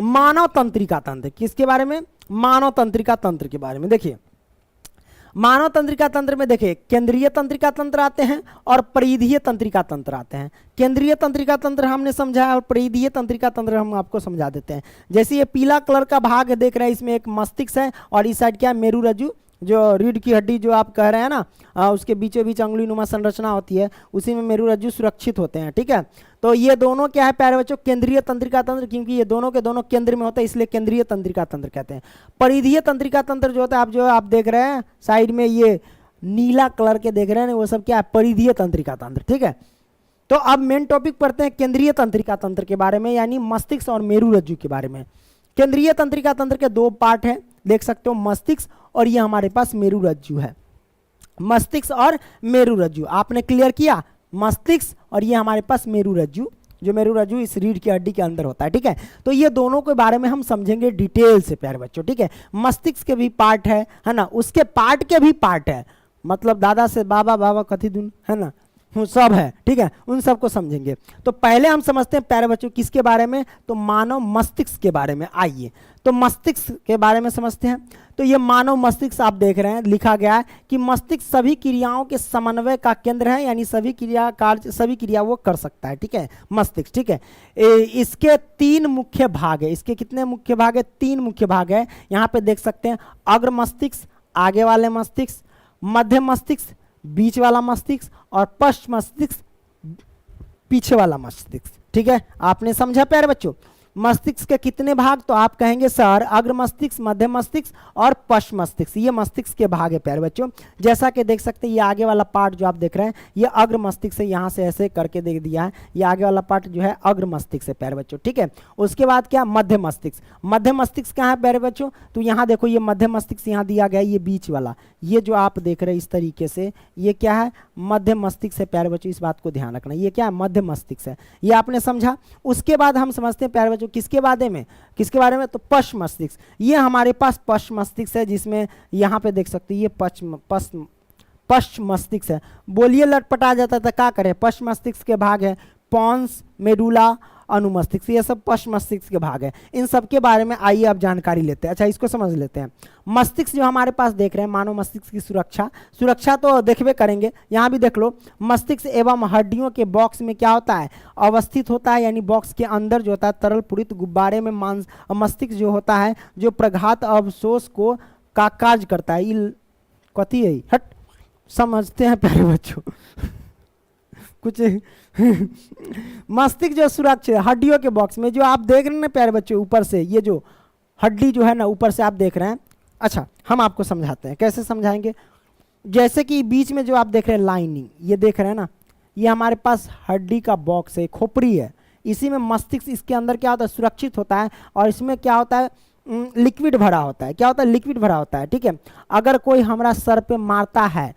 मानव तंत्रिका तंत्र, किसके बारे में, मानव तंत्रिका तंत्र के बारे में। देखिए मानव तंत्रिका तंत्र में देखिए केंद्रीय तंत्रिका तंत्र आते हैं और परिधीय तंत्रिका तंत्र आते हैं। केंद्रीय तंत्रिका तंत्र हमने समझा और परिधीय तंत्रिका तंत्र हम आपको समझा देते हैं। जैसे ये पीला कलर का भाग देख रहे हैं, इसमें एक मस्तिष्क है और इस साइड क्या है, मेरु रज्जु, जो रीढ़ की हड्डी जो आप कह रहे हैं ना, उसके बीचों बीच अंगुली नुमा संरचना होती है, उसी में मेरु रज्जु सुरक्षित होते हैं, ठीक है। तो ये दोनों क्या है प्यारे बच्चों, केंद्रीय तंत्रिका तंत्र, क्योंकि ये दोनों के दोनों केंद्र में होता है इसलिए केंद्रीय तंत्रिका तंत्र कहते हैं। परिधीय तंत्रिका तंत्र जो होता है, आप देख रहे हैं साइड में ये नीला कलर के देख रहे हैं, वो सब क्या है, परिधीय तंत्रिका तंत्र, ठीक है। तो अब मेन टॉपिक पढ़ते हैं केंद्रीय तंत्रिका तंत्र के बारे में, यानी मस्तिष्क और मेरु रज्जु के बारे में। केंद्रीय तंत्रिका तंत्र के दो पार्ट हैं, देख सकते हो, मस्तिष्क और ये हमारे पास मेरु रज्जु है। मस्तिष्क और मेरु रज्जु आपने क्लियर किया, मस्तिष्क और ये हमारे पास मेरु रज्जु, जो मेरु रज्जु इस रीढ़ की हड्डी के अंदर होता है, ठीक है। तो ये दोनों के बारे में हम समझेंगे डिटेल से प्यारे बच्चों, ठीक है। मस्तिष्क के भी पार्ट है ना, उसके पार्ट के भी पार्ट है, मतलब दादा से बाबा, बाबा कथी दुन, है ना, सब है, ठीक है, उन सबको समझेंगे। तो पहले हम समझते हैं प्यारे बच्चों किसके बारे में, तो मानव मस्तिष्क के बारे में। आइए तो मस्तिष्क के बारे में समझते हैं। तो ये मानव मस्तिष्क आप देख रहे हैं, लिखा गया है कि मस्तिष्क सभी क्रियाओं के समन्वय का केंद्र है, यानी सभी क्रिया वो कर सकता है, ठीक है, मस्तिष्क, ठीक है। इसके तीन मुख्य भाग है, इसके कितने मुख्य भाग है, तीन मुख्य भाग है। यहाँ पे देख सकते हैं, अग्र मस्तिष्क आगे वाले मस्तिष्क, मध्य मस्तिष्क बीच वाला मस्तिष्क, और पश्च मस्तिष्क पीछे वाला मस्तिष्क, ठीक है। आपने समझा प्यारे बच्चों। मस्तिष्क के कितने भाग, तो आप कहेंगे सर अग्र मस्तिष्क, मध्य मस्तिष्क और पश्च मस्तिष्क, ये मस्तिष्क के भाग है प्यारे बच्चों। जैसा कि देख सकते हैं ये आगे वाला पार्ट जो आप देख रहे हैं ये अग्र मस्तिष्क से, यहाँ से ऐसे करके दे दिया है, ये आगे वाला पार्ट जो है अग्र मस्तिष्क से प्यारे बच्चों, ठीक है। उसके बाद क्या, मध्य मस्तिष्क। मध्य मस्तिष्क कहाँ है प्यारे बच्चों, तो यहाँ देखो ये मध्य मस्तिष्क यहाँ दिया गया, ये बीच वाला, ये जो आप देख रहे हैं इस तरीके से, ये क्या है, मध्य मस्तिष्क है प्यारे बच्चों, इस बात को ध्यान रखना, ये क्या है, मध्य मस्तिष्क है, ये आपने समझा। उसके बाद हम समझते हैं प्यारे बच्चों किसके बारे में, किसके बारे में, तो पश्च मस्तिष्क। ये हमारे पास पश्च मस्तिष्क है, जिसमें यहाँ पे देख सकते हैं ये पश्च मस्तिष्क है। बोलिए लटपटा जाता था, क्या करें, पश्च मस्तिष्क के भाग है पॉन्स, मेडुला, अनुमस्तिष्क, ये सब पश्च मस्तिष्क के भाग है। इन सब के बारे में आइए अब जानकारी लेते हैं। अच्छा इसको समझ लेते हैं। मस्तिष्क जो हमारे पास देख रहे हैं, मानव मस्तिष्क की सुरक्षा तो देखबे करेंगे, यहाँ भी देख लो, मस्तिष्क एवं हड्डियों के बॉक्स में क्या होता है, अवस्थित होता है, यानी बॉक्स के अंदर जो होता है तरल पूरित गुब्बारे में मस्तिष्क जो होता है, जो प्रघात अवशोष को का कार्य करता है। कथी है, हट, समझते हैं प्यारे बच्चों कुछ मस्तिष्क जो सुरक्षित हड्डियों के बॉक्स में, जो आप देख रहे हैं ना प्यारे बच्चों, ऊपर से ये जो हड्डी जो है ना ऊपर से आप देख रहे हैं। अच्छा हम आपको समझाते हैं, कैसे समझाएंगे। जैसे कि बीच में जो आप देख रहे हैं लाइनिंग, ये देख रहे हैं ना, ये हमारे पास हड्डी का बॉक्स है, खोपड़ी है, इसी में मस्तिष्क, इसके अंदर क्या होता है, सुरक्षित होता है, और इसमें क्या होता है, लिक्विड भरा होता है। क्या होता है, लिक्विड भरा होता है, ठीक है। अगर कोई हमारा सर पे मारता है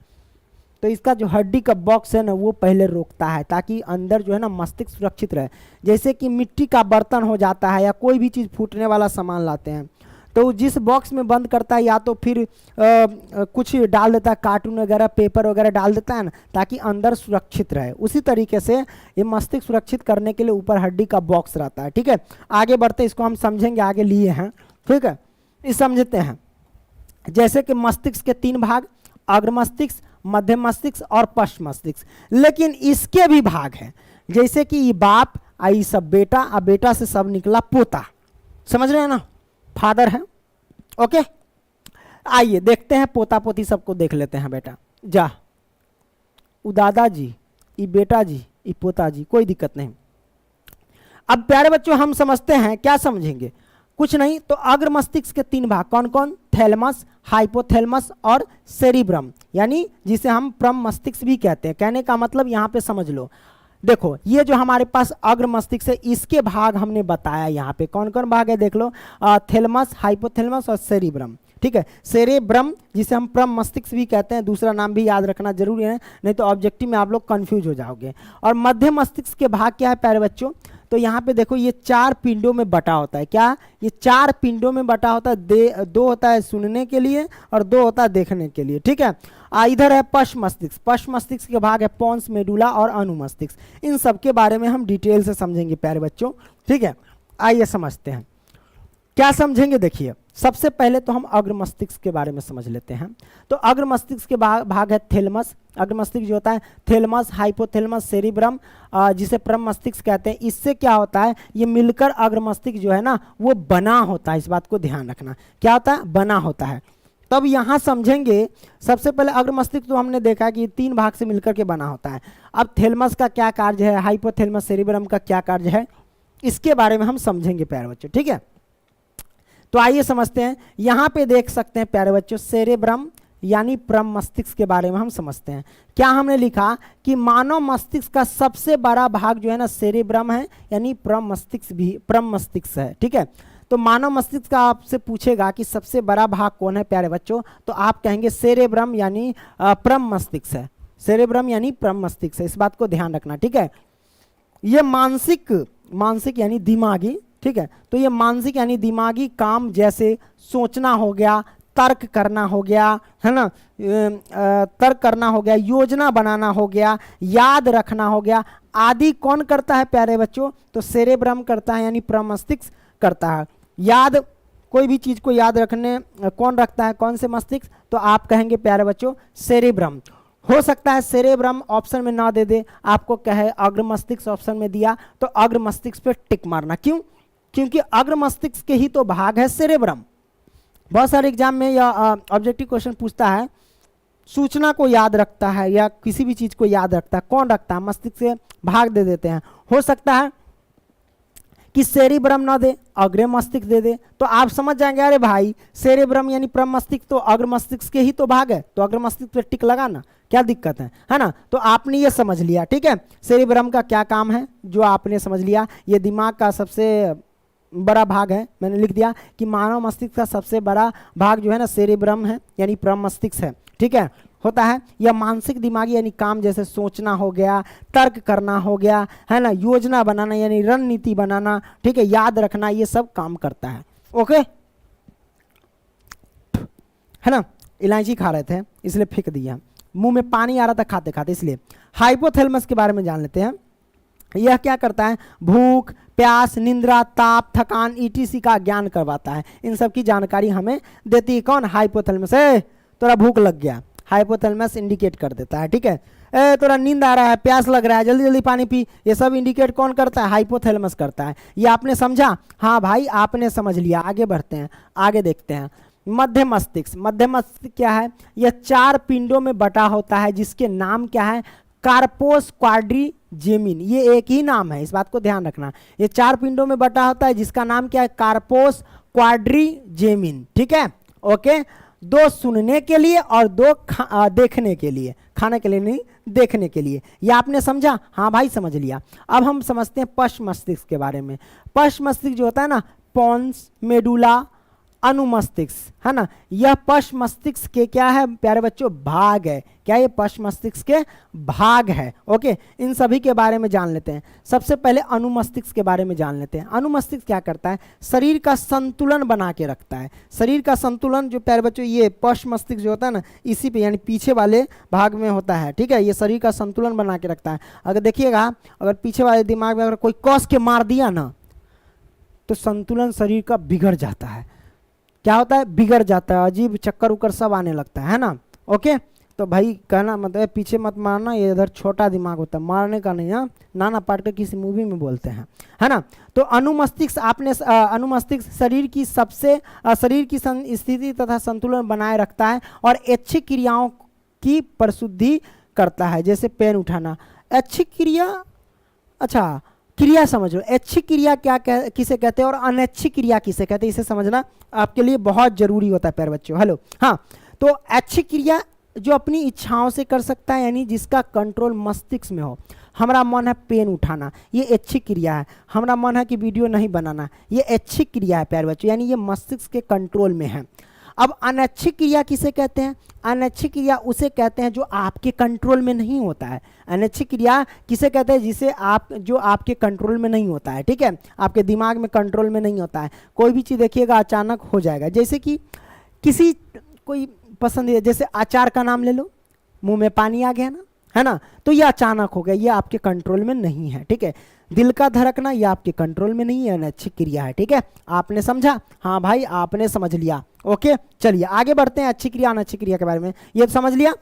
तो इसका जो हड्डी का बॉक्स है ना वो पहले रोकता है, ताकि अंदर जो है ना मस्तिष्क सुरक्षित रहे। जैसे कि मिट्टी का बर्तन हो जाता है या कोई भी चीज़ फूटने वाला सामान लाते हैं तो जिस बॉक्स में बंद करता है, या तो फिर कुछ डाल देता है, कार्टून वगैरह, पेपर वगैरह डाल देता है ना, ताकि अंदर सुरक्षित रहे। उसी तरीके से ये मस्तिष्क सुरक्षित करने के लिए ऊपर हड्डी का बॉक्स रहता है, ठीक है। आगे बढ़ते इसको हम समझेंगे, आगे लिए हैं, ठीक है। इस समझते हैं, जैसे कि मस्तिष्क के 3 भाग, अग्र मस्तिष्क, मध्य मस्तिष्क और पश्च मस्तिष्क। लेकिन इसके भी भाग हैं, जैसे कि ये बाप, आई सब बेटा, अब बेटा से सब निकला पोता, समझ रहे हैं ना, फादर है, ओके। आइए देखते हैं, पोता पोती सबको देख लेते हैं। बेटा जा, उ दादा जी, ये बेटा जी, ये पोता जी, कोई दिक्कत नहीं। अब प्यारे बच्चों हम समझते हैं, क्या समझेंगे, कुछ नहीं, तो अग्र मस्तिष्क के 3 भाग कौन कौन, थैलमस, हाइपोथैलेमस और सेरिब्रम, यानी जिसे हम प्रम मस्तिष्क भी कहते हैं। कहने का मतलब यहाँ पे समझ लो, देखो ये जो हमारे पास अग्र मस्तिष्क है, इसके भाग हमने बताया यहाँ पे कौन कौन भाग है, देख लो, थैलमस, हाइपोथैलेमस और सेरिब्रम, ठीक है। सेरेब्रम जिसे हम प्रम मस्तिष्क भी कहते हैं, दूसरा नाम भी याद रखना जरूरी है, नहीं तो ऑब्जेक्टिव में आप लोग कंफ्यूज हो जाओगे। और मध्य मस्तिष्क के भाग क्या है प्यारे बच्चों, तो यहाँ पे देखो ये 4 पिंडों में बटा होता है। क्या, ये 4 पिंडों में बटा होता है। 2 होता है सुनने के लिए और 2 होता है देखने के लिए, ठीक है। इधर है पश्च मस्तिष्क। पश्च मस्तिष्क के भाग है पॉन्स, मेडुला और अनुमस्तिष्क। इन सब के बारे में हम डिटेल से समझेंगे प्यारे बच्चों, ठीक है। आइए समझते हैं, क्या समझेंगे, देखिए सबसे पहले तो हम अग्र मस्तिष्क के बारे में समझ लेते हैं। तो अग्र मस्तिष्क के भाग है थैलेमस। अग्र मस्तिष्क जो होता है, थैलेमस, हाइपोथैलेमस, सेरिब्रम, जिसे प्रम मस्तिष्क कहते हैं। इससे क्या होता है, ये मिलकर अग्र मस्तिष्क जो है ना वो बना होता है। इस बात को ध्यान रखना, क्या होता है, बना होता है। तब यहाँ समझेंगे, सबसे पहले अग्र मस्तिष्क तो हमने देखा कि 3 भाग से मिलकर के बना होता है। अब थैलेमस का क्या कार्य है, हाइपोथैलेमस, सेरिब्रम का क्या कार्य है, इसके बारे में हम समझेंगे प्यारे बच्चों, ठीक है। तो आइए समझते हैं, यहाँ पे देख सकते हैं प्यारे बच्चों, सेरेब्रम यानी प्रम मस्तिष्क के बारे में हम समझते हैं। क्या हमने लिखा कि मानव मस्तिष्क का सबसे बड़ा भाग जो है ना सेरेब्रम है, यानी प्रम मस्तिष्क है, ठीक है। तो मानव मस्तिष्क का आपसे पूछेगा कि सबसे बड़ा भाग कौन है प्यारे बच्चों, तो आप कहेंगे सेरेब्रम यानी प्रम मस्तिष्क है। सेरेब्रम यानी प्रम मस्तिष्क है, इस बात को ध्यान रखना, ठीक है। ये मानसिक यानी दिमागी, ठीक है। तो ये मानसिक यानी दिमागी काम, जैसे सोचना हो गया, तर्क करना हो गया, है ना, तर्क करना हो गया, योजना बनाना हो गया, याद रखना हो गया, आदि कौन करता है प्यारे बच्चों, तो सेरेब्रम करता है, यानी प्रम मस्तिष्क करता है। याद, कोई भी चीज को याद रखने कौन रखता है, कौन से मस्तिष्क, तो आप कहेंगे प्यारे बच्चों सेरेब्रम। हो सकता है सेरेब्रम ऑप्शन में ना दे दे, आपको कहे अग्र मस्तिष्क ऑप्शन में दिया, तो अग्र मस्तिष्क पे टिक मारना। क्यों, क्योंकि अग्र मस्तिष्क के ही तो भाग है सेरेब्रम। बहुत सारे एग्जाम में या ऑब्जेक्टिव क्वेश्चन पूछता है, सूचना को याद रखता है या किसी भी चीज को याद रखता है, कौन रखता है, मस्तिष्क से भाग दे देते हैं। हो सकता है कि सेरिब्रम ना दे, अग्र मस्तिष्क दे दे, तो आप समझ जाएंगे अरे भाई सेरिब्रम यानी प्रम मस्तिष्क तो अग्र मस्तिष्क के ही तो भाग है, तो अग्र मस्तिष्क पे टिक लगाना, क्या दिक्कत है ना। तो आपने ये समझ लिया, ठीक है। सेरिब्रम का क्या काम है जो आपने समझ लिया, ये दिमाग का सबसे बड़ा भाग है, मैंने लिख दिया कि मानव मस्तिष्क का सबसे बड़ा भाग जो है ना सेरिब्रम है यानी प्रम मस्तिष्क है, ठीक है, होता है। यह मानसिक दिमागी यानी काम जैसे सोचना हो गया, तर्क करना हो गया, है ना, योजना बनाना यानी रणनीति बनाना, ठीक है, याद रखना, ये सब काम करता है। ओके, है ना। इलायची खा रहे थे इसलिए फेंक दिया, मुंह में पानी आ रहा था खाते खाते, इसलिए। हाइपोथैलेमस के बारे में जान लेते हैं। यह क्या करता है, भूख, प्यास, निंद्रा, ताप, थकान ईटीसी का ज्ञान करवाता है। इन सब की जानकारी हमें देती है कौन, हाइपोथैलेमस। तोरा भूख लग गया, हाइपोथैलेमस इंडिकेट कर देता है, ठीक है। तोरा नींद आ रहा है, प्यास लग रहा है, जल्दी जल्दी पानी पी, ये सब इंडिकेट कौन करता है, हाइपोथैलेमस करता है। ये आपने समझा, हाँ भाई आपने समझ लिया। आगे बढ़ते हैं, आगे देखते हैं। मध्य मस्तिष्क, मध्य मस्तिष्क क्या है, यह 4 पिंडों में बटा होता है जिसके नाम क्या है, कार्पोस क्वाड्रिजेमिन, ये एक ही नाम है, इस बात को ध्यान रखना। ये 4 पिंडों में बटा होता है जिसका नाम क्या है, कार्पोस क्वाड्रिजेमिन, ठीक है। ओके, 2 सुनने के लिए और 2 देखने के लिए, खाने के लिए नहीं, देखने के लिए। ये आपने समझा, हाँ भाई समझ लिया। अब हम समझते हैं पश्च मस्तिष्क के बारे में। पश्च मस्तिष्क जो होता है ना, पोन्स, मेडुला, अनुमस्तिष्क, है ना, यह पश्च मस्तिष्क के क्या है प्यारे बच्चों, भाग है। क्या ये पश्च मस्तिष्क के भाग है। ओके, इन सभी के बारे में जान लेते हैं। सबसे पहले अनुमस्तिष्क के बारे में जान लेते हैं। अनुमस्तिष्क क्या करता है, शरीर का संतुलन बना के रखता है। शरीर का संतुलन जो प्यारे बच्चों, ये पश्च मस्तिष्क जो होता है ना, इसी पे यानी पीछे वाले भाग में होता है, ठीक है। ये शरीर का संतुलन बना के रखता है। अगर देखिएगा, अगर पीछे वाले दिमाग में अगर कोई कस के मार दिया ना, तो संतुलन शरीर का बिगड़ जाता है। क्या होता है, बिगड़ जाता है, अजीब चक्कर उक्कर सब आने लगता है ना। ओके, तो भाई कहना मतलब पीछे मत मारना, ये इधर छोटा दिमाग होता है, मारने का नहीं। हाँ, नाना पाटेकर किसी मूवी में बोलते हैं, है ना। तो अनुमस्तिष्क आपने अनुमस्तिष्क शरीर की सबसे शरीर की स्थिति तथा संतुलन बनाए रखता है और ऐच्छिक क्रियाओं की परिशुद्धि करता है, जैसे पेन उठाना। ऐच्छिक क्रिया, अच्छा क्रिया समझ लो, ऐच्छिक क्रिया किसे कहते हैं और अनैच्छिक क्रिया किसे कहते हैं, इसे समझना आपके लिए बहुत जरूरी होता है प्यारे बच्चों। हेलो, हाँ, तो ऐच्छिक क्रिया जो अपनी इच्छाओं से कर सकता है, यानी जिसका कंट्रोल मस्तिष्क में हो। हमारा मन है पेन उठाना, ये ऐच्छिक क्रिया है। हमारा मन है कि वीडियो नहीं बनाना, ये ऐच्छिक क्रिया है प्यारे बच्चों, यानी ये मस्तिष्क के कंट्रोल में है। अब अनैच्छिक क्रिया किसे कहते हैं, अनैच्छिक क्रिया उसे कहते हैं जो आपके कंट्रोल में नहीं होता है। अनैच्छिक क्रिया किसे कहते हैं, जिसे आप जो आपके कंट्रोल में नहीं होता है, ठीक है, आपके दिमाग में कंट्रोल में नहीं होता है। कोई भी चीज़ देखिएगा अचानक हो जाएगा, जैसे कि किसी कोई पसंदीदा, जैसे अचार का नाम ले लो, मुंह में पानी आ गया ना, है ना, तो ये अचानक हो गया, ये आपके कंट्रोल में नहीं है, ठीक है। दिल का धड़कना, ये आपके कंट्रोल में नहीं है, अनैच्छिक क्रिया है, ठीक है। आपने समझा, हाँ भाई आपने समझ लिया। ओके, चलिए आगे बढ़ते हैं अच्छी क्रिया अनैच्छिक क्रिया के बारे में, ये समझ लिया।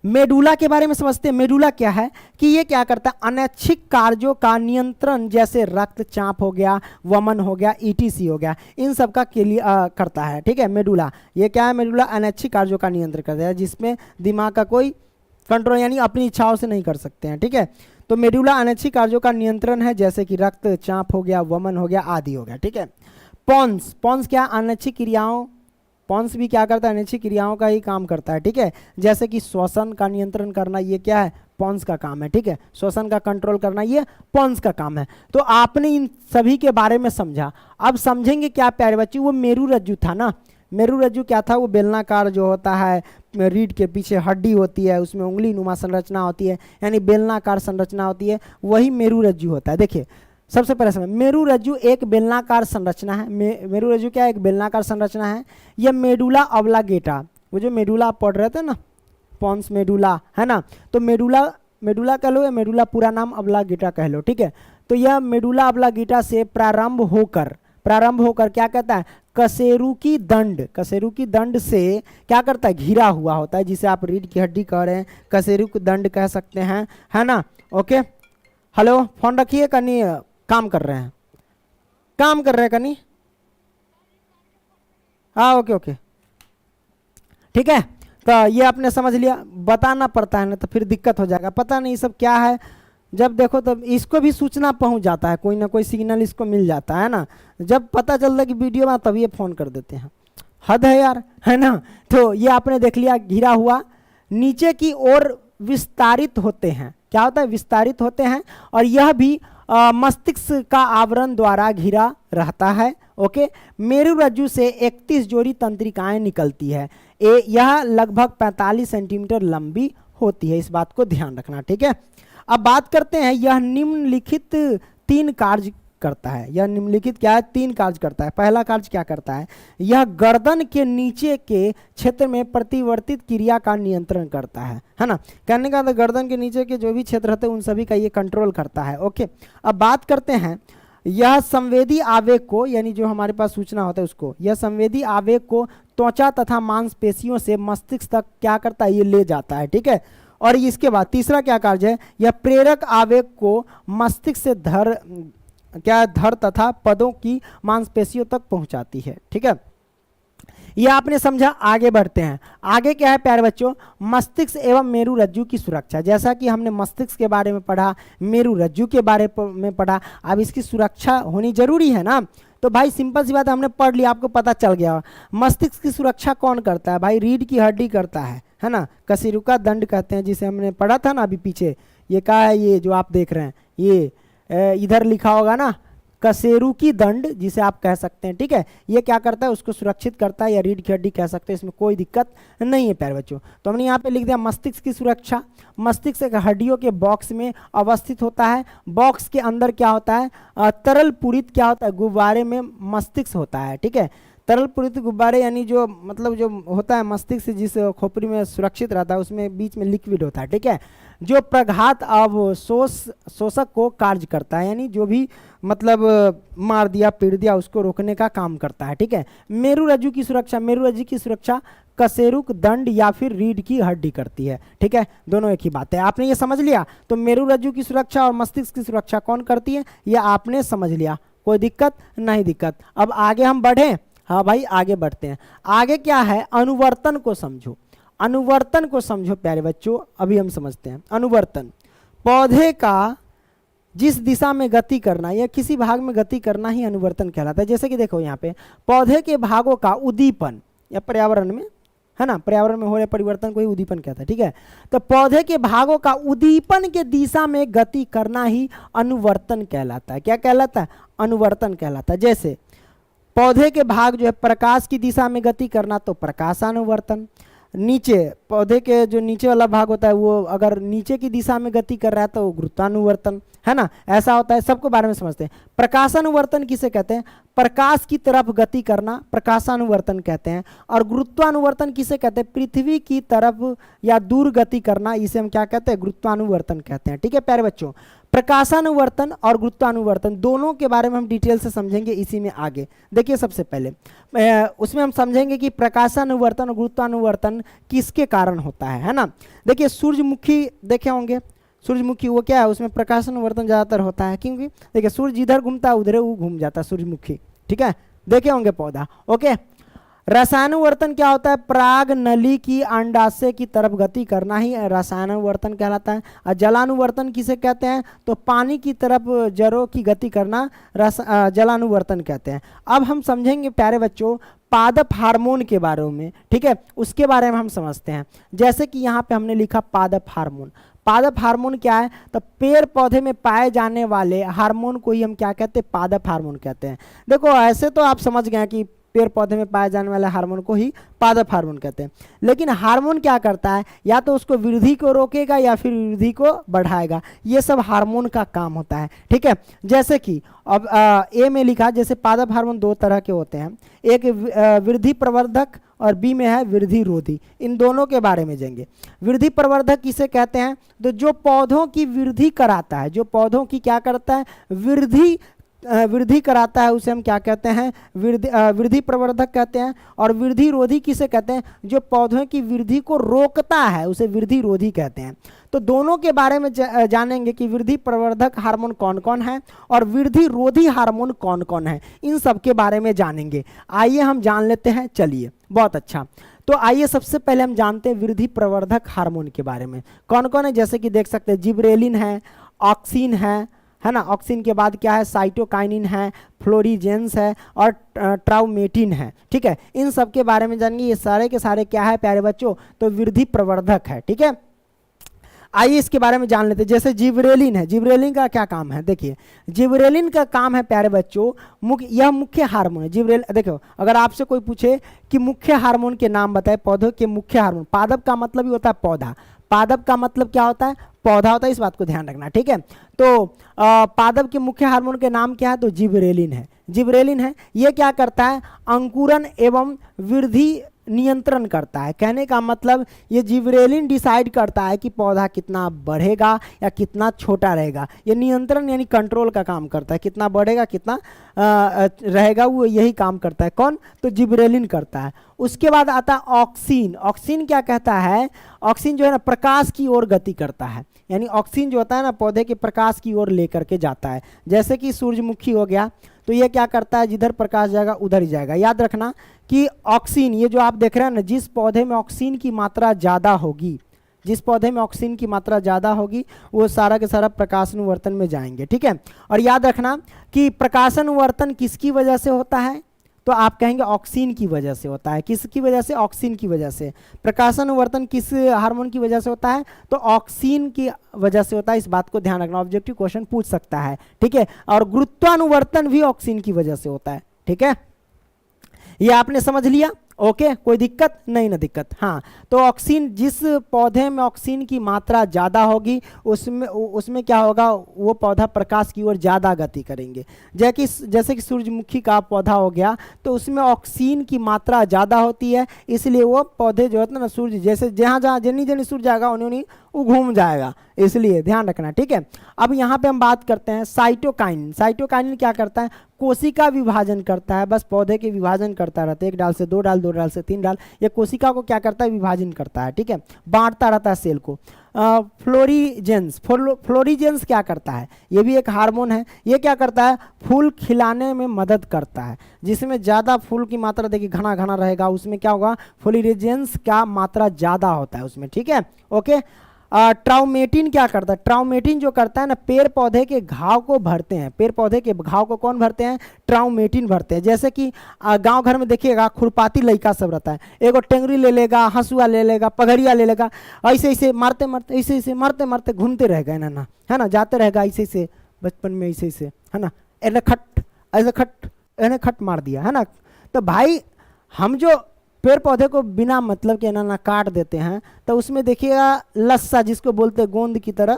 मेडुला के बारे में समझते हैं। मेडुला क्या है कि ये क्या करता है, अनैच्छिक कार्यों का नियंत्रण, जैसे रक्तचाप हो गया, वमन हो गया, ईटीसी हो गया, इन सब का करता है, ठीक है। मेडुला ये क्या है, मेडुला अनैच्छिक कार्यों का नियंत्रण करता है, जिसमें दिमाग का कोई कंट्रोल यानी अपनी इच्छाओं से नहीं कर सकते हैं, ठीक है। तो मेडुला अनैच्छिक कार्यों का नियंत्रण है, जैसे कि रक्तचाप हो गया, वमन हो गया, आदि हो गया, ठीक है। पोन्स, पोन्स क्या, अनैच्छिक क्रियाओं, पोन्स भी क्या करता है, अनैच्छिक क्रियाओं का ही काम करता है, ठीक है। जैसे कि श्वसन का नियंत्रण करना, ये क्या है, पोन्स का काम है, ठीक है। श्वसन का कंट्रोल करना, ये पोन्स का काम है। तो आपने इन सभी के बारे में समझा। अब समझेंगे क्या प्यारे बच्चे, वो मेरुरज्जु था ना, मेरुरज्जु क्या था, वो बेलनाकार जो होता है, रीढ़ के पीछे हड्डी होती है, उसमें उंगली नुमा संरचना होती है, यानी बेलनाकार संरचना होती है, वही मेरुरज्जु होता है। देखिए सबसे पहले समझ, मेरुरज्जु एक बेलनाकार संरचना है। मेरुरज्जु क्या है, एक बेलनाकार संरचना है। यह मेडुला ऑब्लांगेटा, वो जो मेडुला आप पढ़ रहे थे ना, पोन्स मेडुला, है ना, तो मेडुला कह लो या मेडुला पूरा नाम ऑब्लांगेटा कह लो, ठीक है। तो यह मेडुला ऑब्लांगेटा से प्रारंभ होकर क्या कहता है, कशेरू की दंड से क्या करता है, घिरा हुआ होता है, जिसे आप रीढ़ की हड्डी कह रहे हैं, कशेरू की दंड कह सकते हैं, है ना। ओके, हेलो, फोन रखिए, कनी काम कर रहे हैं कनी, हाँ ओके, ठीक है। तो ये आपने समझ लिया, बताना पड़ता है ना, तो फिर दिक्कत हो जाएगा, पता नहीं सब क्या है, जब देखो तब इसको भी सूचना पहुंच जाता है, कोई ना कोई सिग्नल इसको मिल जाता है ना, जब पता चलता है कि वीडियो में तब ये फ़ोन कर देते हैं। हद है यार, है ना। तो ये आपने देख लिया घिरा हुआ, नीचे की ओर विस्तारित होते हैं, क्या होता है, विस्तारित होते हैं, और यह भी मस्तिष्क का आवरण द्वारा घिरा रहता है। ओके, मेरुरज्जु से 31 जोड़ी तंत्रिकाएं निकलती है, यह लगभग 45 सेंटीमीटर लंबी होती है, इस बात को ध्यान रखना, ठीक है। अब बात करते हैं, यह निम्नलिखित 3 कार्य करता है, यह निम्नलिखित क्या है, 3 कार्य करता है। पहला कार्य क्या करता है, यह गर्दन के नीचे के क्षेत्र में प्रतिवर्तित क्रिया का नियंत्रण करता है ना। कहने का गर्दन के नीचे के जो भी क्षेत्र होते हैं उन सभी का ये कंट्रोल करता है। ओके, अब बात करते हैं, यह संवेदी आवेग को, यानी जो हमारे पास सूचना होता है उसको, यह संवेदी आवेग को त्वचा तथा मांसपेशियों से मस्तिष्क तक क्या करता है, ये ले जाता है, ठीक है। और इसके बाद तीसरा क्या कार्य है, यह प्रेरक आवेग को मस्तिष्क से धड़ तथा पदों की मांसपेशियों तक पहुंचाती है, ठीक है। यह आपने समझा। आगे बढ़ते हैं, आगे क्या है प्यारे बच्चों, मस्तिष्क एवं मेरुरज्जु की सुरक्षा। जैसा कि हमने मस्तिष्क के बारे में पढ़ा, मेरुरज्जु के बारे में पढ़ा, अब इसकी सुरक्षा होनी जरूरी है ना। तो भाई सिंपल सी बात, हमने पढ़ लिया, आपको पता चल गया। मस्तिष्क की सुरक्षा कौन करता है भाई, रीढ़ की हड्डी करता है ना। कशेरुका दंड कहते हैं, जिसे हमने पढ़ा था ना अभी पीछे, ये क्या है, ये जो आप देख रहे हैं, ये इधर लिखा होगा ना, कशेरुकी दंड जिसे आप कह सकते हैं, ठीक है। ये क्या करता है, उसको सुरक्षित करता है, या रीढ़ की हड्डी कह सकते हैं, इसमें कोई दिक्कत नहीं है प्यारे बच्चों। तो हमने यहाँ पे लिख दिया मस्तिष्क की सुरक्षा। मस्तिष्क एक हड्डियों के बॉक्स में अवस्थित होता है। बॉक्स के अंदर क्या होता है, तरल पूरित क्या होता है, गुब्बारे में मस्तिष्क होता है, ठीक है। तरल पूरित गुब्बारे यानी जो मतलब जो होता है मस्तिष्क जिस खोपड़ी में सुरक्षित रहता है, उसमें बीच में लिक्विड होता है, ठीक है, जो प्रघात अवशोषक को कार्य करता है, यानी जो भी मतलब मार दिया पीट दिया उसको रोकने का काम करता है, ठीक है। मेरुरज्जु की सुरक्षा, मेरुरज्जु की सुरक्षा कशेरुक दंड या फिर रीढ़ की हड्डी करती है, ठीक है, दोनों एक ही बात है। आपने ये समझ लिया। तो मेरुरज्जु की सुरक्षा और मस्तिष्क की सुरक्षा कौन करती है, ये आपने समझ लिया, कोई दिक्कत नहीं दिक्कत। अब आगे हम बढ़े, हाँ भाई आगे बढ़ते हैं। आगे क्या है, अनुवर्तन को समझो, अनुवर्तन को समझो प्यारे बच्चों। अभी हम समझते हैं अनुवर्तन, पौधे का जिस दिशा में गति करना या किसी भाग में गति करना ही अनुवर्तन कहलाता है। जैसे कि देखो यहाँ पे पौधे के भागों का उद्दीपन, या पर्यावरण में है ना, पर्यावरण में हो रहे परिवर्तन को ही उद्दीपन कहता है, ठीक है। तो पौधे के भागों का उद्दीपन के दिशा में गति करना ही अनुवर्तन कहलाता है। क्या कहलाता है, अनुवर्तन कहलाता है। जैसे पौधे के भाग जो है प्रकाश की दिशा में गति करना तो प्रकाशानुवर्तन, नीचे पौधे के जो नीचे वाला भाग होता है वो अगर नीचे की दिशा में गति कर रहा है तो वो गुरुत्वानुवर्तन, है ना, ऐसा होता है। सबको बारे में समझते हैं। प्रकाशानुवर्तन किसे कहते हैं, प्रकाश की तरफ गति करना प्रकाशानुवर्तन कहते हैं। और गुरुत्वानुवर्तन किसे कहते हैं, पृथ्वी की तरफ या दूर गति करना, इसे हम क्या कहते हैं, गुरुत्वानुवर्तन कहते हैं, ठीक है प्यारे बच्चों। प्रकाशानुवर्तन और गुरुत्वानुवर्तन दोनों के बारे में हम डिटेल से समझेंगे इसी में आगे। देखिए सबसे पहले उसमें हम समझेंगे कि प्रकाशानुवर्तन और गुरुत्वानुवर्तन किसके कारण होता है ना। देखिए सूरजमुखी देखे होंगे, सूरजमुखी वो क्या है, उसमें प्रकाशानुवर्तन ज़्यादातर होता है, क्योंकि देखिए सूर्य जिधर घूमता है उधर वो घूम जाता है सूरजमुखी, ठीक है, देखे होंगे पौधा। ओके, रसायनुवर्तन क्या होता है, पराग नली की अंडाशय की तरफ गति करना ही रसायनुवर्तन कहलाता है। और जलानुवर्तन किसे कहते हैं, तो पानी की तरफ जड़ों की गति करना जलानुवर्तन कहते हैं। अब हम समझेंगे प्यारे बच्चों पादप हार्मोन के बारे में, ठीक है, उसके बारे में हम समझते हैं। जैसे कि यहाँ पे हमने लिखा पादप हार्मोन। पादप हार्मोन क्या है, तो पेड़ पौधे में पाए जाने वाले हार्मोन को ही हम क्या कहते हैं, पादप हार्मोन कहते हैं। देखो ऐसे तो आप समझ गए कि पेड़ पौधे में पाए जाने वाले हार्मोन को ही पादप हार्मोन कहते हैं, लेकिन हार्मोन क्या करता है, या तो उसको वृद्धि को रोकेगा या फिर वृद्धि को बढ़ाएगा, ये सब हार्मोन का काम होता है, ठीक है। जैसे कि अब ए में लिखा, जैसे पादप हार्मोन 2 तरह के होते हैं, एक वृद्धि प्रवर्धक और बी में है वृद्धि रोधी। इन दोनों के बारे में जानेंगे। वृद्धि प्रवर्धक किसे कहते हैं, तो जो पौधों की वृद्धि कराता है, जो पौधों की क्या करता है, वृद्धि कराता है, उसे हम क्या कहते हैं, वृद्धि प्रवर्धक कहते हैं। और वृद्धि रोधी किसे कहते हैं, जो पौधों की वृद्धि को रोकता है, उसे वृद्धि रोधी कहते हैं। तो दोनों के बारे में जानेंगे कि वृद्धि प्रवर्धक हार्मोन कौन कौन है और वृद्धि रोधी हार्मोन कौन कौन है, इन सब के बारे में जानेंगे। आइए हम जान लेते हैं, चलिए बहुत अच्छा। तो आइए सबसे पहले हम जानते हैं वृद्धि प्रवर्धक हार्मोन के बारे में कौन कौन है। जैसे कि देख सकते हैं जिब्रेलिन है, ऑक्सिन है ना, ऑक्सिन के बाद क्या है, साइटोकाइनिन है, फ्लोरीजेंस है और ट्राउमेटिन है। ठीक है, इन सब के बारे में जानेंगे। ये सारे के सारे क्या है प्यारे बच्चों, तो वृद्धि प्रवर्धक है। ठीक है, आइए इसके बारे में जान लेते हैं। जैसे जिबरेलिन है, जिबरेलिन का क्या काम है, देखिए जिबरेलिन का काम है प्यारे बच्चों, यह मुख्य हार्मोन है। जिबरेल देखो, अगर आपसे कोई पूछे कि मुख्य हार्मोन के नाम बताए, पौधों के मुख्य हार्मोन, पादप का मतलब ही होता है पौधा, पादप का मतलब क्या होता है, पौधा होता है, इस बात को ध्यान रखना। ठीक है, तो पादप के मुख्य हार्मोन के नाम क्या है, तो जिबरेलिन है, जिबरेलिन है। ये क्या करता है, अंकुरन एवं वृद्धि नियंत्रण करता है। कहने का मतलब ये जिबरेलिन डिसाइड करता है कि पौधा कितना बढ़ेगा या कितना छोटा रहेगा। ये नियंत्रण यानी कंट्रोल का काम करता है, कितना बढ़ेगा कितना रहेगा, वो यही काम करता है। कौन, तो जिबरेलिन करता है। उसके बाद आता है ऑक्सिन। ऑक्सिन क्या कहता है, ऑक्सिन जो है ना प्रकाश की ओर गति करता है, यानी ऑक्सिन जो होता है ना पौधे के प्रकाश की ओर लेकर के जाता है। जैसे कि सूरजमुखी हो गया, तो ये क्या करता है, जिधर प्रकाश जाएगा उधर ही जाएगा। याद रखना कि ऑक्सीन, ये जो आप देख रहे हैं ना, जिस पौधे में ऑक्सीन की मात्रा ज़्यादा होगी, जिस पौधे में ऑक्सीन की मात्रा ज़्यादा होगी, वो सारा के सारा प्रकाशानुवर्तन में जाएंगे। ठीक है, और याद रखना कि प्रकाशानुवर्तन किसकी वजह से होता है, तो आप कहेंगे ऑक्सीन की वजह से होता है। किसकी वजह से, ऑक्सीन की वजह से। प्रकाशानुवर्तन किस हार्मोन की वजह से होता है, तो ऑक्सीन की वजह से होता है। इस बात को ध्यान रखना, ऑब्जेक्टिव क्वेश्चन पूछ सकता है। ठीक है, और गुरुत्वानुवर्तन भी ऑक्सीन की वजह से होता है। ठीक है, ये आपने समझ लिया। ओके, कोई दिक्कत नहीं ना, दिक्कत। हाँ, तो ऑक्सीन, जिस पौधे में ऑक्सीन की मात्रा ज़्यादा होगी उसमें क्या होगा, वो पौधा प्रकाश की ओर ज़्यादा गति करेंगे। जैसे कि सूरजमुखी का पौधा हो गया, तो उसमें ऑक्सीन की मात्रा ज़्यादा होती है, इसलिए वो पौधे जो होते हैं ना, सूर्य जैसे जहाँ जहाँ जनी सूर्य जाएगा उन्हें वो घूम जाएगा, इसलिए ध्यान रखना। ठीक है, अब यहाँ पे हम बात करते हैं साइटोकाइनिन। साइटोकाइनिन क्या करता है, कोशिका विभाजन करता है। बस पौधे के विभाजन करता रहता है, एक डाल से दो डाल, दो डाल से तीन डाल, ये कोशिका को क्या करता है, विभाजन करता है। ठीक है, बांटता रहता है सेल को। फ्लोरीजेंस क्या करता है, ये भी एक हार्मोन है। ये क्या करता है, फूल खिलाने में मदद करता है। जिसमें ज़्यादा फूल की मात्रा देखिए घना घना रहेगा, उसमें क्या होगा, फ्लोरीजेंस का मात्रा ज़्यादा होता है उसमें। ठीक है, ओके। ट्राउमेटिन क्या करता है, ट्राउमेटिन जो करता है ना, पेड़ पौधे के घाव को भरते हैं। पेड़ पौधे के घाव को कौन भरते हैं, ट्राउमेटिन भरते हैं। जैसे कि गांव घर में देखिएगा, खुरपाती लड़का सब रहता है, एगो टेंगरी ले लेगा, हंसुआ ले लेगा, पगड़िया ले लेगा, ऐसे ऐसे मारते मारते, ऐसे ऐसे मारते मारते घूमते रहेगा ना, है ना, जाते रहेगा ऐसे ऐसे, बचपन में ऐसे ऐसे, है ना, एने खट ऐसे खट, एने खट मार दिया, है ना। तो भाई हम जो पेड़ पौधे को बिना मतलब के ना काट देते हैं, तो उसमें देखिएगा लस्सा, जिसको बोलते हैं गोंद की तरह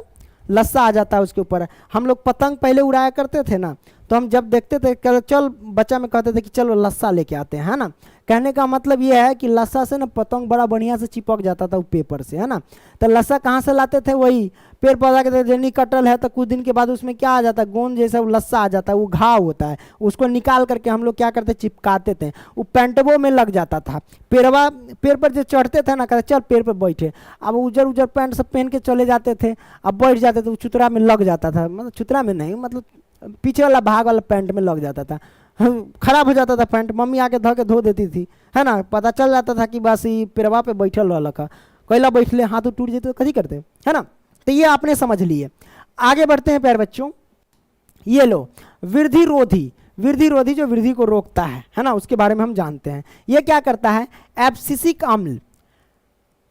लस्सा आ जाता है उसके ऊपर। हम लोग पतंग पहले उड़ाया करते थे ना, तो हम जब देखते थे चल बच्चा में कहते थे कि चलो लस्सा लेके आते हैं, है ना। कहने का मतलब ये है कि लस्सा से ना पतंग बड़ा बढ़िया से चिपक जाता था वो पेपर से, है ना। तो लस्सा कहाँ से लाते थे, वही पेड़ पौधा के जनी कटल है, तो कुछ दिन के बाद उसमें क्या आ जाता है, गोंद जैसा वो लस्सा आ जाता है, वो घाव होता है, उसको निकाल करके हम लोग क्या करते, चिपकाते थे। वो पेंटबो में लग जाता था। पेड़ पर जो चढ़ते थे ना, कहते चल पेड़ पर बैठे, अब उजर उजर पैंट सब पहन के चले जाते थे, अब बैठ जाते थे, वो चुतरा में लग जाता था, मतलब चुतरा में नहीं, मतलब पीछे वाला भाग वाला पैंट में लग जाता था, खराब हो जाता था पैंट। मम्मी आके धो देती थी, है ना। पता चल जाता था कि बस ये पेड़वा पे बैठल रहलक, कैला बैठले, हाथ टूट जाते तो कथी करते, है ना। तो ये आपने समझ लिए। आगे बढ़ते हैं प्यारे बच्चों, ये लो वृद्धि रोधी। वृद्धि रोधी जो वृद्धि को रोकता है ना, उसके बारे में हम जानते हैं। ये क्या करता है, एब्सिसिक अम्ल।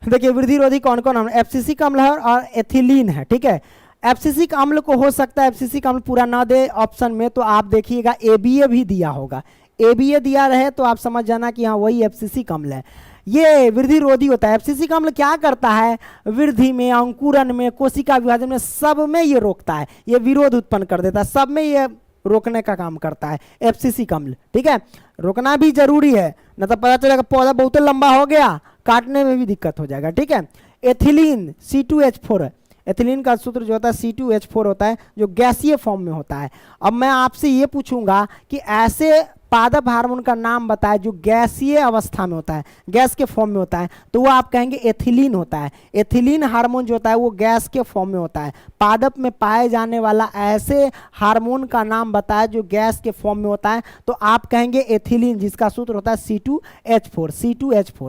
देखिए वृद्धि रोधी कौन कौन अम्ल, एब्सिसिक अम्ल है और एथिलीन है। ठीक है, एब्सिसिक अम्ल को हो सकता है एब्सिसिक अम्ल पूरा ना दे ऑप्शन में, तो आप देखिएगा एबीए भी दिया होगा। एबीए दिया रहे तो आप समझ जाना कि हाँ वही एब्सिसिक अम्ल है। ये वृद्धि रोधी होता है। एब्सिसिक अम्ल क्या करता है, वृद्धि में, अंकुरन में, कोशिका विभाजन में, सब में ये रोकता है, ये विरोध उत्पन्न कर देता है, सब में ये रोकने का काम करता है एब्सिसिक अम्ल। ठीक है, रोकना भी जरूरी है, न तो पता चलेगा पौधा बहुत लंबा हो गया, काटने में भी दिक्कत हो जाएगा। ठीक है, एथिलीन C2H4, एथिलीन का सूत्र जो होता है C2H4 होता है, जो गैसीय फॉर्म में होता है। अब मैं आपसे ये पूछूंगा कि ऐसे पादप हार्मोन का नाम बताए जो गैसीय अवस्था में होता है, गैस के फॉर्म में होता है, तो वो आप कहेंगे एथिलीन होता है। एथिलीन हार्मोन जो होता है वो गैस के फॉर्म में होता है। पादप में पाए जाने वाला ऐसे हार्मोन का नाम बताए जो गैस के फॉर्म में होता है, तो आप कहेंगे एथिलीन, जिसका सूत्र होता है C2H4।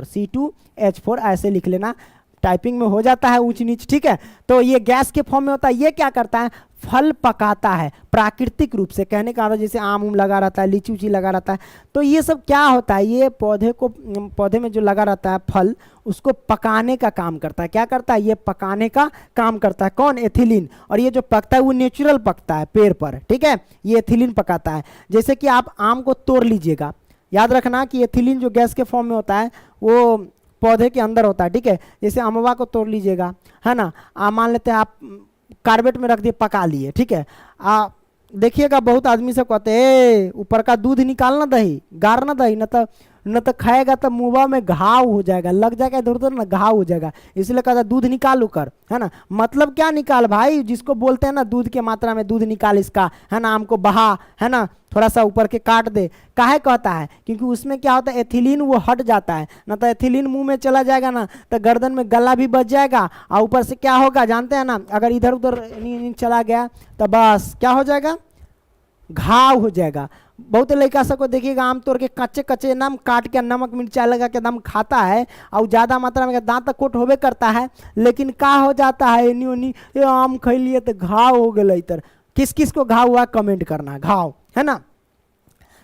C2H4 ऐसे लिख लेना, टाइपिंग में हो जाता है ऊंच नीच, ठीक है। तो ये गैस के फॉर्म में होता है। ये क्या करता है, फल पकाता है प्राकृतिक रूप से। कहने का मतलब जैसे आम उम लगा रहता है, लीची उची लगा रहता है, तो ये सब क्या होता है, ये पौधे में जो लगा रहता है फल, उसको पकाने का काम करता है। क्या करता है, ये पकाने का काम करता है। कौन, एथिलीन। और ये जो पकता है वो नेचुरल पकता है पेड़ पर, ठीक है, ये एथिलीन पकाता है। जैसे कि आप आम को तोड़ लीजिएगा, याद रखना कि एथिलीन जो गैस के फॉर्म में होता है वो पौधे के अंदर होता है, ठीक है। जैसे अमवा को तोड़ लीजिएगा, है ना, मान लेते हैं आप कार्बेट में रख दिए, पका लिए, ठीक है। देखिएगा बहुत आदमी सब कहते हैं ऊपर का दूध निकालना दही, गारना दही, न तो खाएगा तो मुंह में घाव हो जाएगा, लग जाएगा इधर उधर ना, घाव हो जाएगा, इसलिए कहता दूध निकाल कर, है ना। मतलब क्या निकाल भाई, जिसको बोलते हैं ना दूध के मात्रा में दूध निकाल इसका, है ना, हमको बहा, है ना, थोड़ा सा ऊपर के काट दे। काहे कहता है, क्योंकि उसमें क्या होता है, एथिलीन वो हट जाता है ना, तो एथिलीन मुंह में चला जाएगा ना तो गर्दन में गला भी बच जाएगा, और ऊपर से क्या होगा जानते हैं ना, अगर इधर उधर चला गया तो बस क्या हो जाएगा, घाव हो जाएगा। बहुत लड़का सबको देखिएगा आम तोड़ के कच्चे कच्चे नम काट के नमक मिर्चा लगा के दम खाता है, और ज़्यादा मात्रा में दांत तक कोट होबे करता है, लेकिन का हो जाता है, ये आम खा लिए तो घाव हो गया। इधर किस किस को घाव हुआ कमेंट करना, घाव, है ना।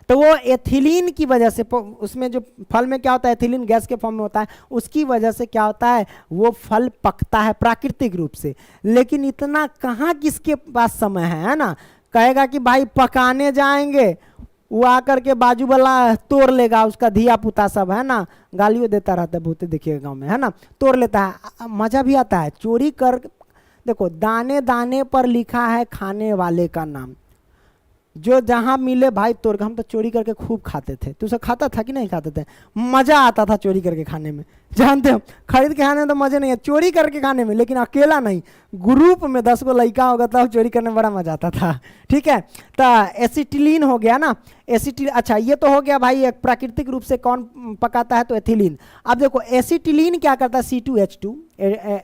तो वो एथिलीन की वजह से, उसमें जो फल में क्या होता है, एथिलीन गैस के फॉर्म में होता है, उसकी वजह से क्या होता है, वो फल पकता है प्राकृतिक रूप से। लेकिन इतना कहाँ किसके पास समय है ना, कहेगा कि भाई पकाने जाएंगे, वो आकर के बाजू वाला तोड़ लेगा, उसका धिया पुता सब, है ना, गालियों देता रहता है बहुत, देखिएगा गाँव में, है ना, तोड़ लेता है, मजा भी आता है चोरी कर। देखो दाने दाने पर लिखा है खाने वाले का नाम, जो जहाँ मिले भाई तोड़ के। हम तो चोरी करके खूब खाते थे, तू सब खाता था कि नहीं खाते थे, मजा आता था चोरी करके खाने में, जानते हो, खरीद के खाने में तो मजे नहीं है, चोरी करके खाने में, लेकिन अकेला नहीं, ग्रुप में 10 को लड़का होगा तब चोरी करने में बड़ा मजा आता था, ठीक है। तो एसिटिलीन हो गया ना, अच्छा ये तो हो गया भाई एक प्राकृतिक रूप से कौन पकाता है, तो एथिलीन। अब देखो एसिटिलीन क्या करता है, C2H2,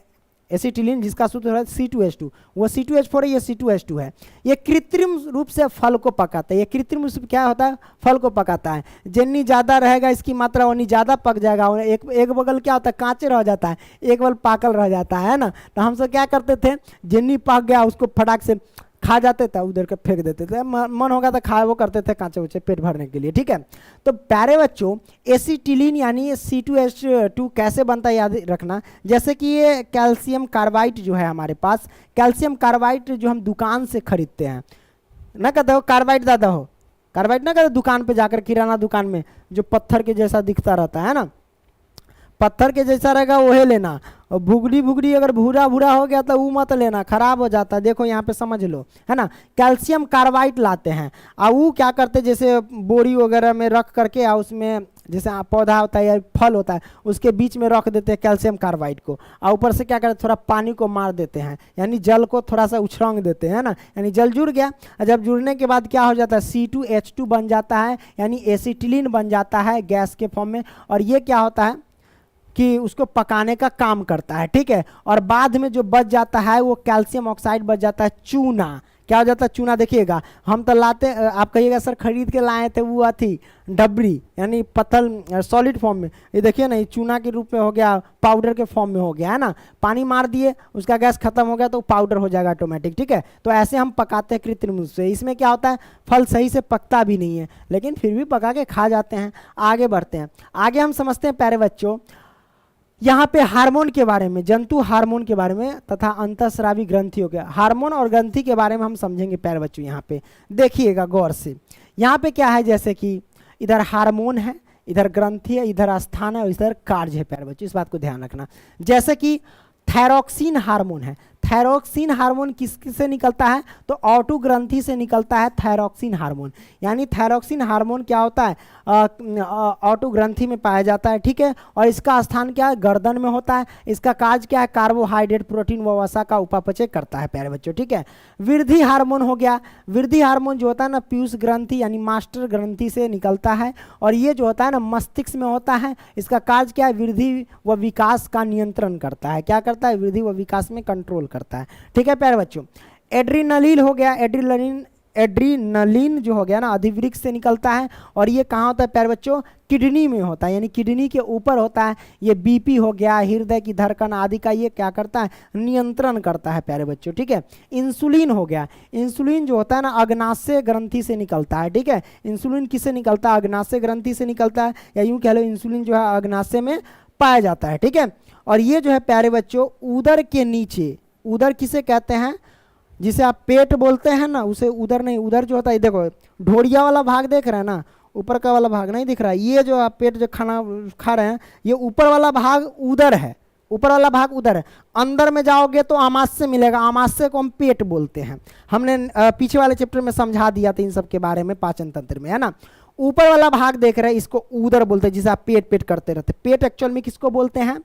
एसिटिलीन जिसका सूत्र है C2H2, वो C2H4 है, ये C2H2 है। ये कृत्रिम रूप से फल को पकाता है। ये कृत्रिम रूप से क्या होता है, फल को पकाता है। जितनी ज़्यादा रहेगा इसकी मात्रा उतनी ज़्यादा पक जाएगा। एक बगल क्या होता है, कांचे रह जाता है, एक बगल पाकल रह जाता है ना। तो हम सब क्या करते थे, जितनी पक गया उसको फटाक से खा जाते थे, उधर के फेंक देते थे, मन होगा तो खा वो करते थे कांचे उचे पेट भरने के लिए, ठीक है। तो प्यारे बच्चों एसिटिलीन यानी C2H2 कैसे बनता है याद रखना। जैसे कि ये कैल्शियम कार्बाइड जो है हमारे पास, कैल्शियम कार्बाइड जो हम दुकान से खरीदते हैं, ना कहते हो कार्बाइड दादा हो, कार्बाइड ना कहते दुकान पे जाकर किराना दुकान में, जो पत्थर के जैसा दिखता रहता है ना, पत्थर के जैसा रहेगा वही लेना, और भुगड़ी भुगड़ी अगर भूरा भूरा हो गया तो वो मत लेना, खराब हो जाता है। देखो यहाँ पे समझ लो, है ना, कैल्शियम कार्बाइड लाते हैं, और वो क्या करते जैसे बोरी वगैरह में रख करके, और उसमें जैसे पौधा होता है या फल होता है उसके बीच में रख देते हैं कैल्शियम कार्बाइड को, और ऊपर से क्या करते थोड़ा पानी को मार देते हैं, यानी जल को थोड़ा सा उछरंग देते हैं ना, यानी जल जुड़ गया। जब जुड़ने के बाद क्या हो जाता है, C2H2 बन जाता है, यानी एसिटिलीन बन जाता है गैस के फॉर्म में। और ये क्या होता है कि उसको पकाने का काम करता है, ठीक है। और बाद में जो बच जाता है वो कैल्शियम ऑक्साइड बच जाता है, चूना। क्या हो जाता है, चूना। देखिएगा हम तो लाते, आप कहिएगा सर खरीद के लाए थे, वो थी डबरी, यानी पत्थर सॉलिड फॉर्म में। ये देखिए ना, ये चूना के रूप में हो गया, पाउडर के फॉर्म में हो गया, है ना। पानी मार दिए, उसका गैस खत्म हो गया तो पाउडर हो जाएगा ऑटोमेटिक, ठीक है। तो ऐसे हम पकाते हैं कृत्रिम रूप से। इसमें क्या होता है, फल सही से पकता भी नहीं है, लेकिन फिर भी पका के खा जाते हैं। आगे बढ़ते हैं, आगे हम समझते हैं प्यारे बच्चों यहाँ पे हार्मोन के बारे में, जंतु हार्मोन के बारे में तथा अंतःस्रावी ग्रंथियों के हार्मोन और ग्रंथि के बारे में हम समझेंगे प्यारे बच्चों। यहाँ पे देखिएगा गौर से, यहाँ पे क्या है, जैसे कि इधर हार्मोन है, इधर ग्रंथि है, इधर स्थान है और इधर कार्य है प्यारे बच्चों, इस बात को ध्यान रखना। जैसे कि थायरॉक्सिन हार्मोन है, थायरॉक्सिन हार्मोन किससे निकलता है, तो ऑटो ग्रंथि से निकलता है थायरॉक्सिन हार्मोन। यानी थायरॉक्सिन हार्मोन क्या होता है, ऑटो ग्रंथि में पाया जाता है, ठीक है। और इसका स्थान क्या है, गर्दन में होता है। इसका कार्य क्या है, कार्बोहाइड्रेट प्रोटीन व वसा का उपापचय करता है प्यारे बच्चों, ठीक है। वृद्धि हार्मोन हो गया, वृद्धि हार्मोन जो होता है ना पीयूष ग्रंथि यानी मास्टर ग्रंथि से निकलता है, और ये जो होता है ना मस्तिष्क में होता है। इसका कार्य क्या है, वृद्धि व विकास का नियंत्रण करता है। क्या करता है, वृद्धि व विकास में कंट्रोल करता है, ठीक है प्यारे बच्चों। एड्रीनलिन हो गया, एड्रीनलिन एड्रीनलिन जो हो गया ना अधिवृक्ष से निकलता है, और ये कहाँ होता है प्यारे बच्चों, किडनी में होता है, यानी किडनी के ऊपर होता है। ये बीपी हो गया, हृदय की धड़कन आदि का ये क्या करता है, नियंत्रण करता है प्यारे बच्चों, ठीक है। इंसुलिन हो गया, इंसुलिन जो होता है ना अग्नाशय ग्रंथि से निकलता है, ठीक है। इंसुलिन किससे निकलता है, अग्नाशय ग्रंथि से निकलता है, या यूं कह लो इंसुलिन जो है अग्नाशय में पाया जाता है, ठीक है। और ये जो है प्यारे बच्चों उदर के नीचे, उदर किसे कहते हैं, जिसे आप पेट बोलते हैं ना, उसे उदर नहीं, उदर जो होता है देखो ढोड़िया वाला भाग देख रहे हैं ना, ऊपर का वाला भाग नहीं दिख रहा है, ये जो आप पेट जो खाना खा रहे हैं ये ऊपर वाला भाग उदर है, ऊपर वाला भाग उदर है। अंदर में जाओगे तो आमाशय मिलेगा, आमाशय को हम पेट बोलते हैं। हमने पीछे वाले चैप्टर में समझा दिया था इन सब के बारे में पाचन तंत्र में, है ना। ऊपर वाला भाग देख रहे हैं इसको उदर बोलते हैं, जिसे आप पेट पेट करते रहते। पेट एक्चुअल में किसको बोलते हैं,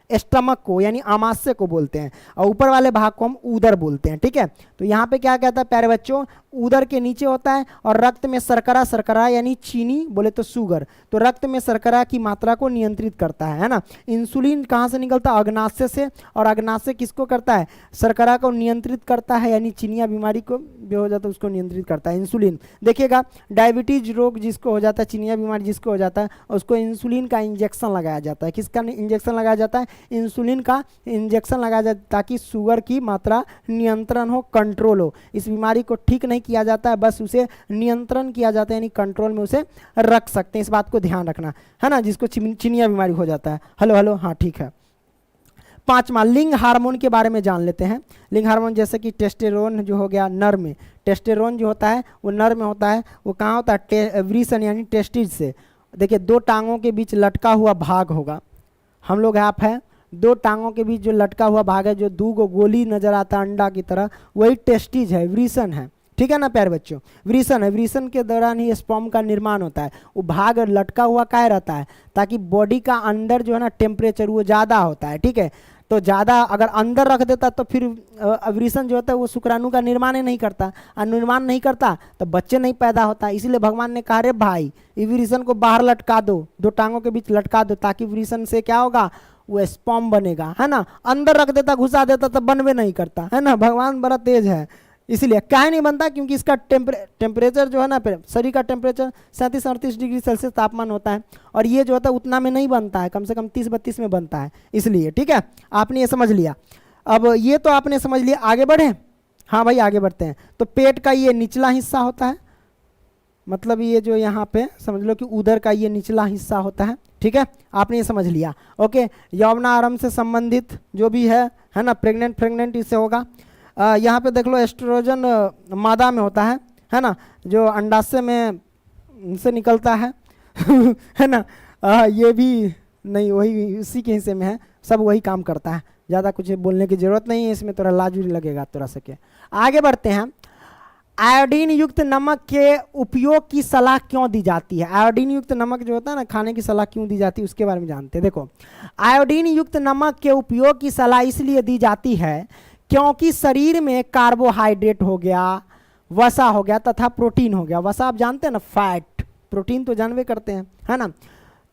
स्टमक को यानी आमाशय को बोलते हैं, और ऊपर वाले भाग को हम उदर बोलते हैं, ठीक है। तो यहाँ पे क्या कहता है प्यारे बच्चों, उदर के नीचे होता है, और रक्त में शर्करा, शर्करा यानी चीनी बोले तो शुगर, तो रक्त में शर्करा की मात्रा को नियंत्रित करता है ना। इंसुलिन कहाँ से निकलता है, अग्नाशय से, और अग्नाशय किसको करता है, शर्करा को नियंत्रित करता है, यानी चिनिया बीमारी को भी हो जाता है उसको नियंत्रित करता है इंसुलिन। देखिएगा डायबिटीज रोग जिसको हो जाता है, चिनिया बीमारी जिसको हो जाता है, उसको इंसुलिन का इंजेक्शन लगाया जाता है। किसका इंजेक्शन लगाया जाता है, इंसुलिन का इंजेक्शन लगाया जाता है, ताकि शुगर की मात्रा नियंत्रण हो, कंट्रोल हो। इस बीमारी को ठीक नहीं किया जाता है, बस उसे नियंत्रण किया जाता है, यानी कंट्रोल में उसे रख सकते हैं। इस बात को ध्यान रखना है ना, जिसको चिनिया बीमारी हो जाता है। हेलो हेलो, हाँ ठीक है। पांचवा लिंग हार्मोन के बारे में जान लेते हैं। लिंग हार्मोन जैसे कि टेस्टेरोन जो हो गया नर में, टेस्टेरोन जो होता है वो नर में होता है, वो कहाँ होता है, वृषण यानी टेस्टिस से। देखिए दो टांगों के बीच लटका हुआ भाग होगा, हम लोग आप है, दो टांगों के बीच जो लटका हुआ भाग है, जो दो गोली नजर आता है अंडा की तरह, वही टेस्टिज है, वृषण है, ठीक है ना प्यारे बच्चों। वृषण है, वृषण के दौरान ही स्पर्म का निर्माण होता है। वो भाग लटका हुआ काहे रहता है, ताकि बॉडी का अंदर जो है ना टेम्परेचर वो ज़्यादा होता है, ठीक है। तो ज़्यादा अगर अंदर रख देता तो फिर वृषण जो होता है वो शुक्राणु का निर्माण ही नहीं करता, और निर्माण नहीं करता तो बच्चे नहीं पैदा होता। इसीलिए भगवान ने कहा रे भाई ये वृषण को बाहर लटका दो, दो टांगों के बीच लटका दो, ताकि वृषण से क्या होगा, वो स्पर्म बनेगा, है ना। अंदर रख देता, घुसा देता तो बनवे नहीं करता, है ना। भगवान बड़ा तेज है, इसलिए काहे नहीं बनता, क्योंकि इसका टेम्परेचर जो है ना, शरीर का टेम्परेचर 37-38 डिग्री सेल्सियस तापमान होता है, और ये जो होता है उतना में नहीं बनता है, कम से कम 30-32 में बनता है, इसलिए, ठीक है। आपने ये समझ लिया। अब ये तो आपने समझ लिया, आगे बढ़े। हाँ भाई आगे बढ़ते हैं। तो पेट का ये निचला हिस्सा होता है, मतलब ये जो यहाँ पे समझ लो कि उदर का ये निचला हिस्सा होता है, ठीक है। आपने ये समझ लिया, ओके। यौवनारंभ से संबंधित जो भी है ना, प्रेग्नेंट इससे होगा। यहाँ पे देख लो एस्ट्रोजन मादा में होता है ना, जो अंडाशय में से निकलता है है ना। ये भी नहीं, वही उसी के हिस्से में है, सब वही काम करता है, ज़्यादा कुछ बोलने की जरूरत नहीं है इसमें, थोड़ा लाज भी लगेगा थोड़ा सा के। आगे बढ़ते हैं। आयोडीन युक्त नमक के उपयोग की सलाह क्यों दी जाती है, आयोडीन युक्त नमक जो होता है ना खाने की सलाह क्यों दी जाती है उसके बारे में जानते हैं। देखो आयोडीन युक्त नमक के उपयोग की सलाह इसलिए दी जाती है क्योंकि शरीर में कार्बोहाइड्रेट हो गया, वसा हो गया तथा प्रोटीन हो गया। वसा आप जानते हैं ना, फैट, प्रोटीन तो जानवे करते हैं, है ना।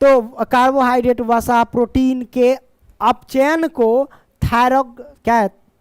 तो कार्बोहाइड्रेट, वसा, प्रोटीन के अपचयन को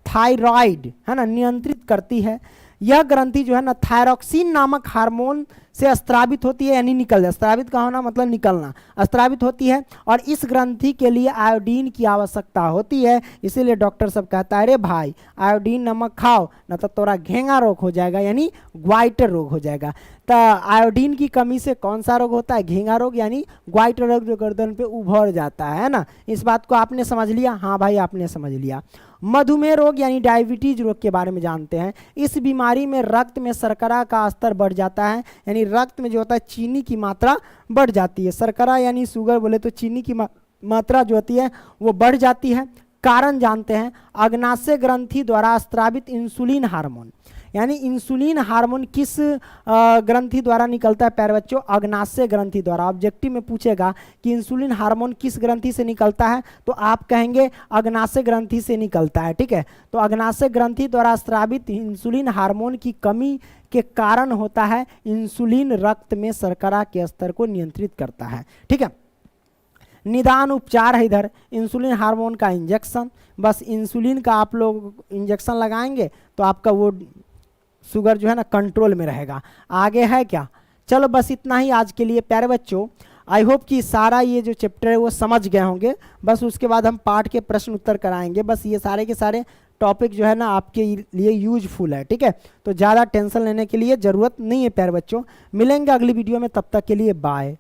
थायराइड है ना नियंत्रित करती है। यह ग्रंथि जो है ना थायरोक्सिन नामक हार्मोन से स्त्रावित होती है, यानी निकल जाए। स्त्रावित का होना मतलब निकलना, स्त्रावित होती है, और इस ग्रंथि के लिए आयोडीन की आवश्यकता होती है। इसीलिए डॉक्टर सब कहता है अरे भाई आयोडीन नमक खाओ न तो तोरा घेंगा रोग हो जाएगा, यानी ग्वाइटर रोग हो जाएगा। तो आयोडीन की कमी से कौन सा रोग होता है, घेंगा रोग, यानी ग्वाइटर रोग जो गर्दन पे उभर जाता है ना। इस बात को आपने समझ लिया, हाँ भाई आपने समझ लिया। मधुमेह रोग यानी डायबिटीज रोग के बारे में जानते हैं। इस बीमारी में रक्त में शर्करा का स्तर बढ़ जाता है, यानी रक्त में जो होता है चीनी की मात्रा बढ़ जाती है। शर्करा यानी शुगर बोले तो चीनी की मात्रा जो होती है वो बढ़ जाती है। कारण जानते हैं, अग्नाशय ग्रंथि द्वारा स्त्रावित इंसुलिन हार्मोन, यानी इंसुलिन हार्मोन किस ग्रंथि द्वारा निकलता है प्यारे बच्चों, अग्नाशय ग्रंथि द्वारा। ऑब्जेक्टिव में पूछेगा कि इंसुलिन हार्मोन किस ग्रंथि से निकलता है, तो आप कहेंगे अग्नाशय ग्रंथि से निकलता है, ठीक है। तो अग्नाशय ग्रंथि द्वारा स्रावित इंसुलिन हार्मोन की कमी के कारण होता है इंसुलिन रक्त में शर्करा के स्तर को नियंत्रित करता है, ठीक है। निदान उपचार है इधर इंसुलिन हार्मोन का इंजेक्शन। बस इंसुलिन का आप लोग इंजेक्शन लगाएंगे तो आपका वो शुगर जो है ना कंट्रोल में रहेगा। आगे है क्या? चलो बस इतना ही आज के लिए प्यारे बच्चों। आई होप कि सारा ये जो चैप्टर है वो समझ गए होंगे। बस उसके बाद हम पाठ के प्रश्न उत्तर कराएंगे। बस ये सारे के सारे टॉपिक जो है ना आपके लिए यूजफुल है, ठीक है। तो ज़्यादा टेंशन लेने के लिए ज़रूरत नहीं है प्यारे बच्चों। मिलेंगे अगली वीडियो में, तब तक के लिए बाय।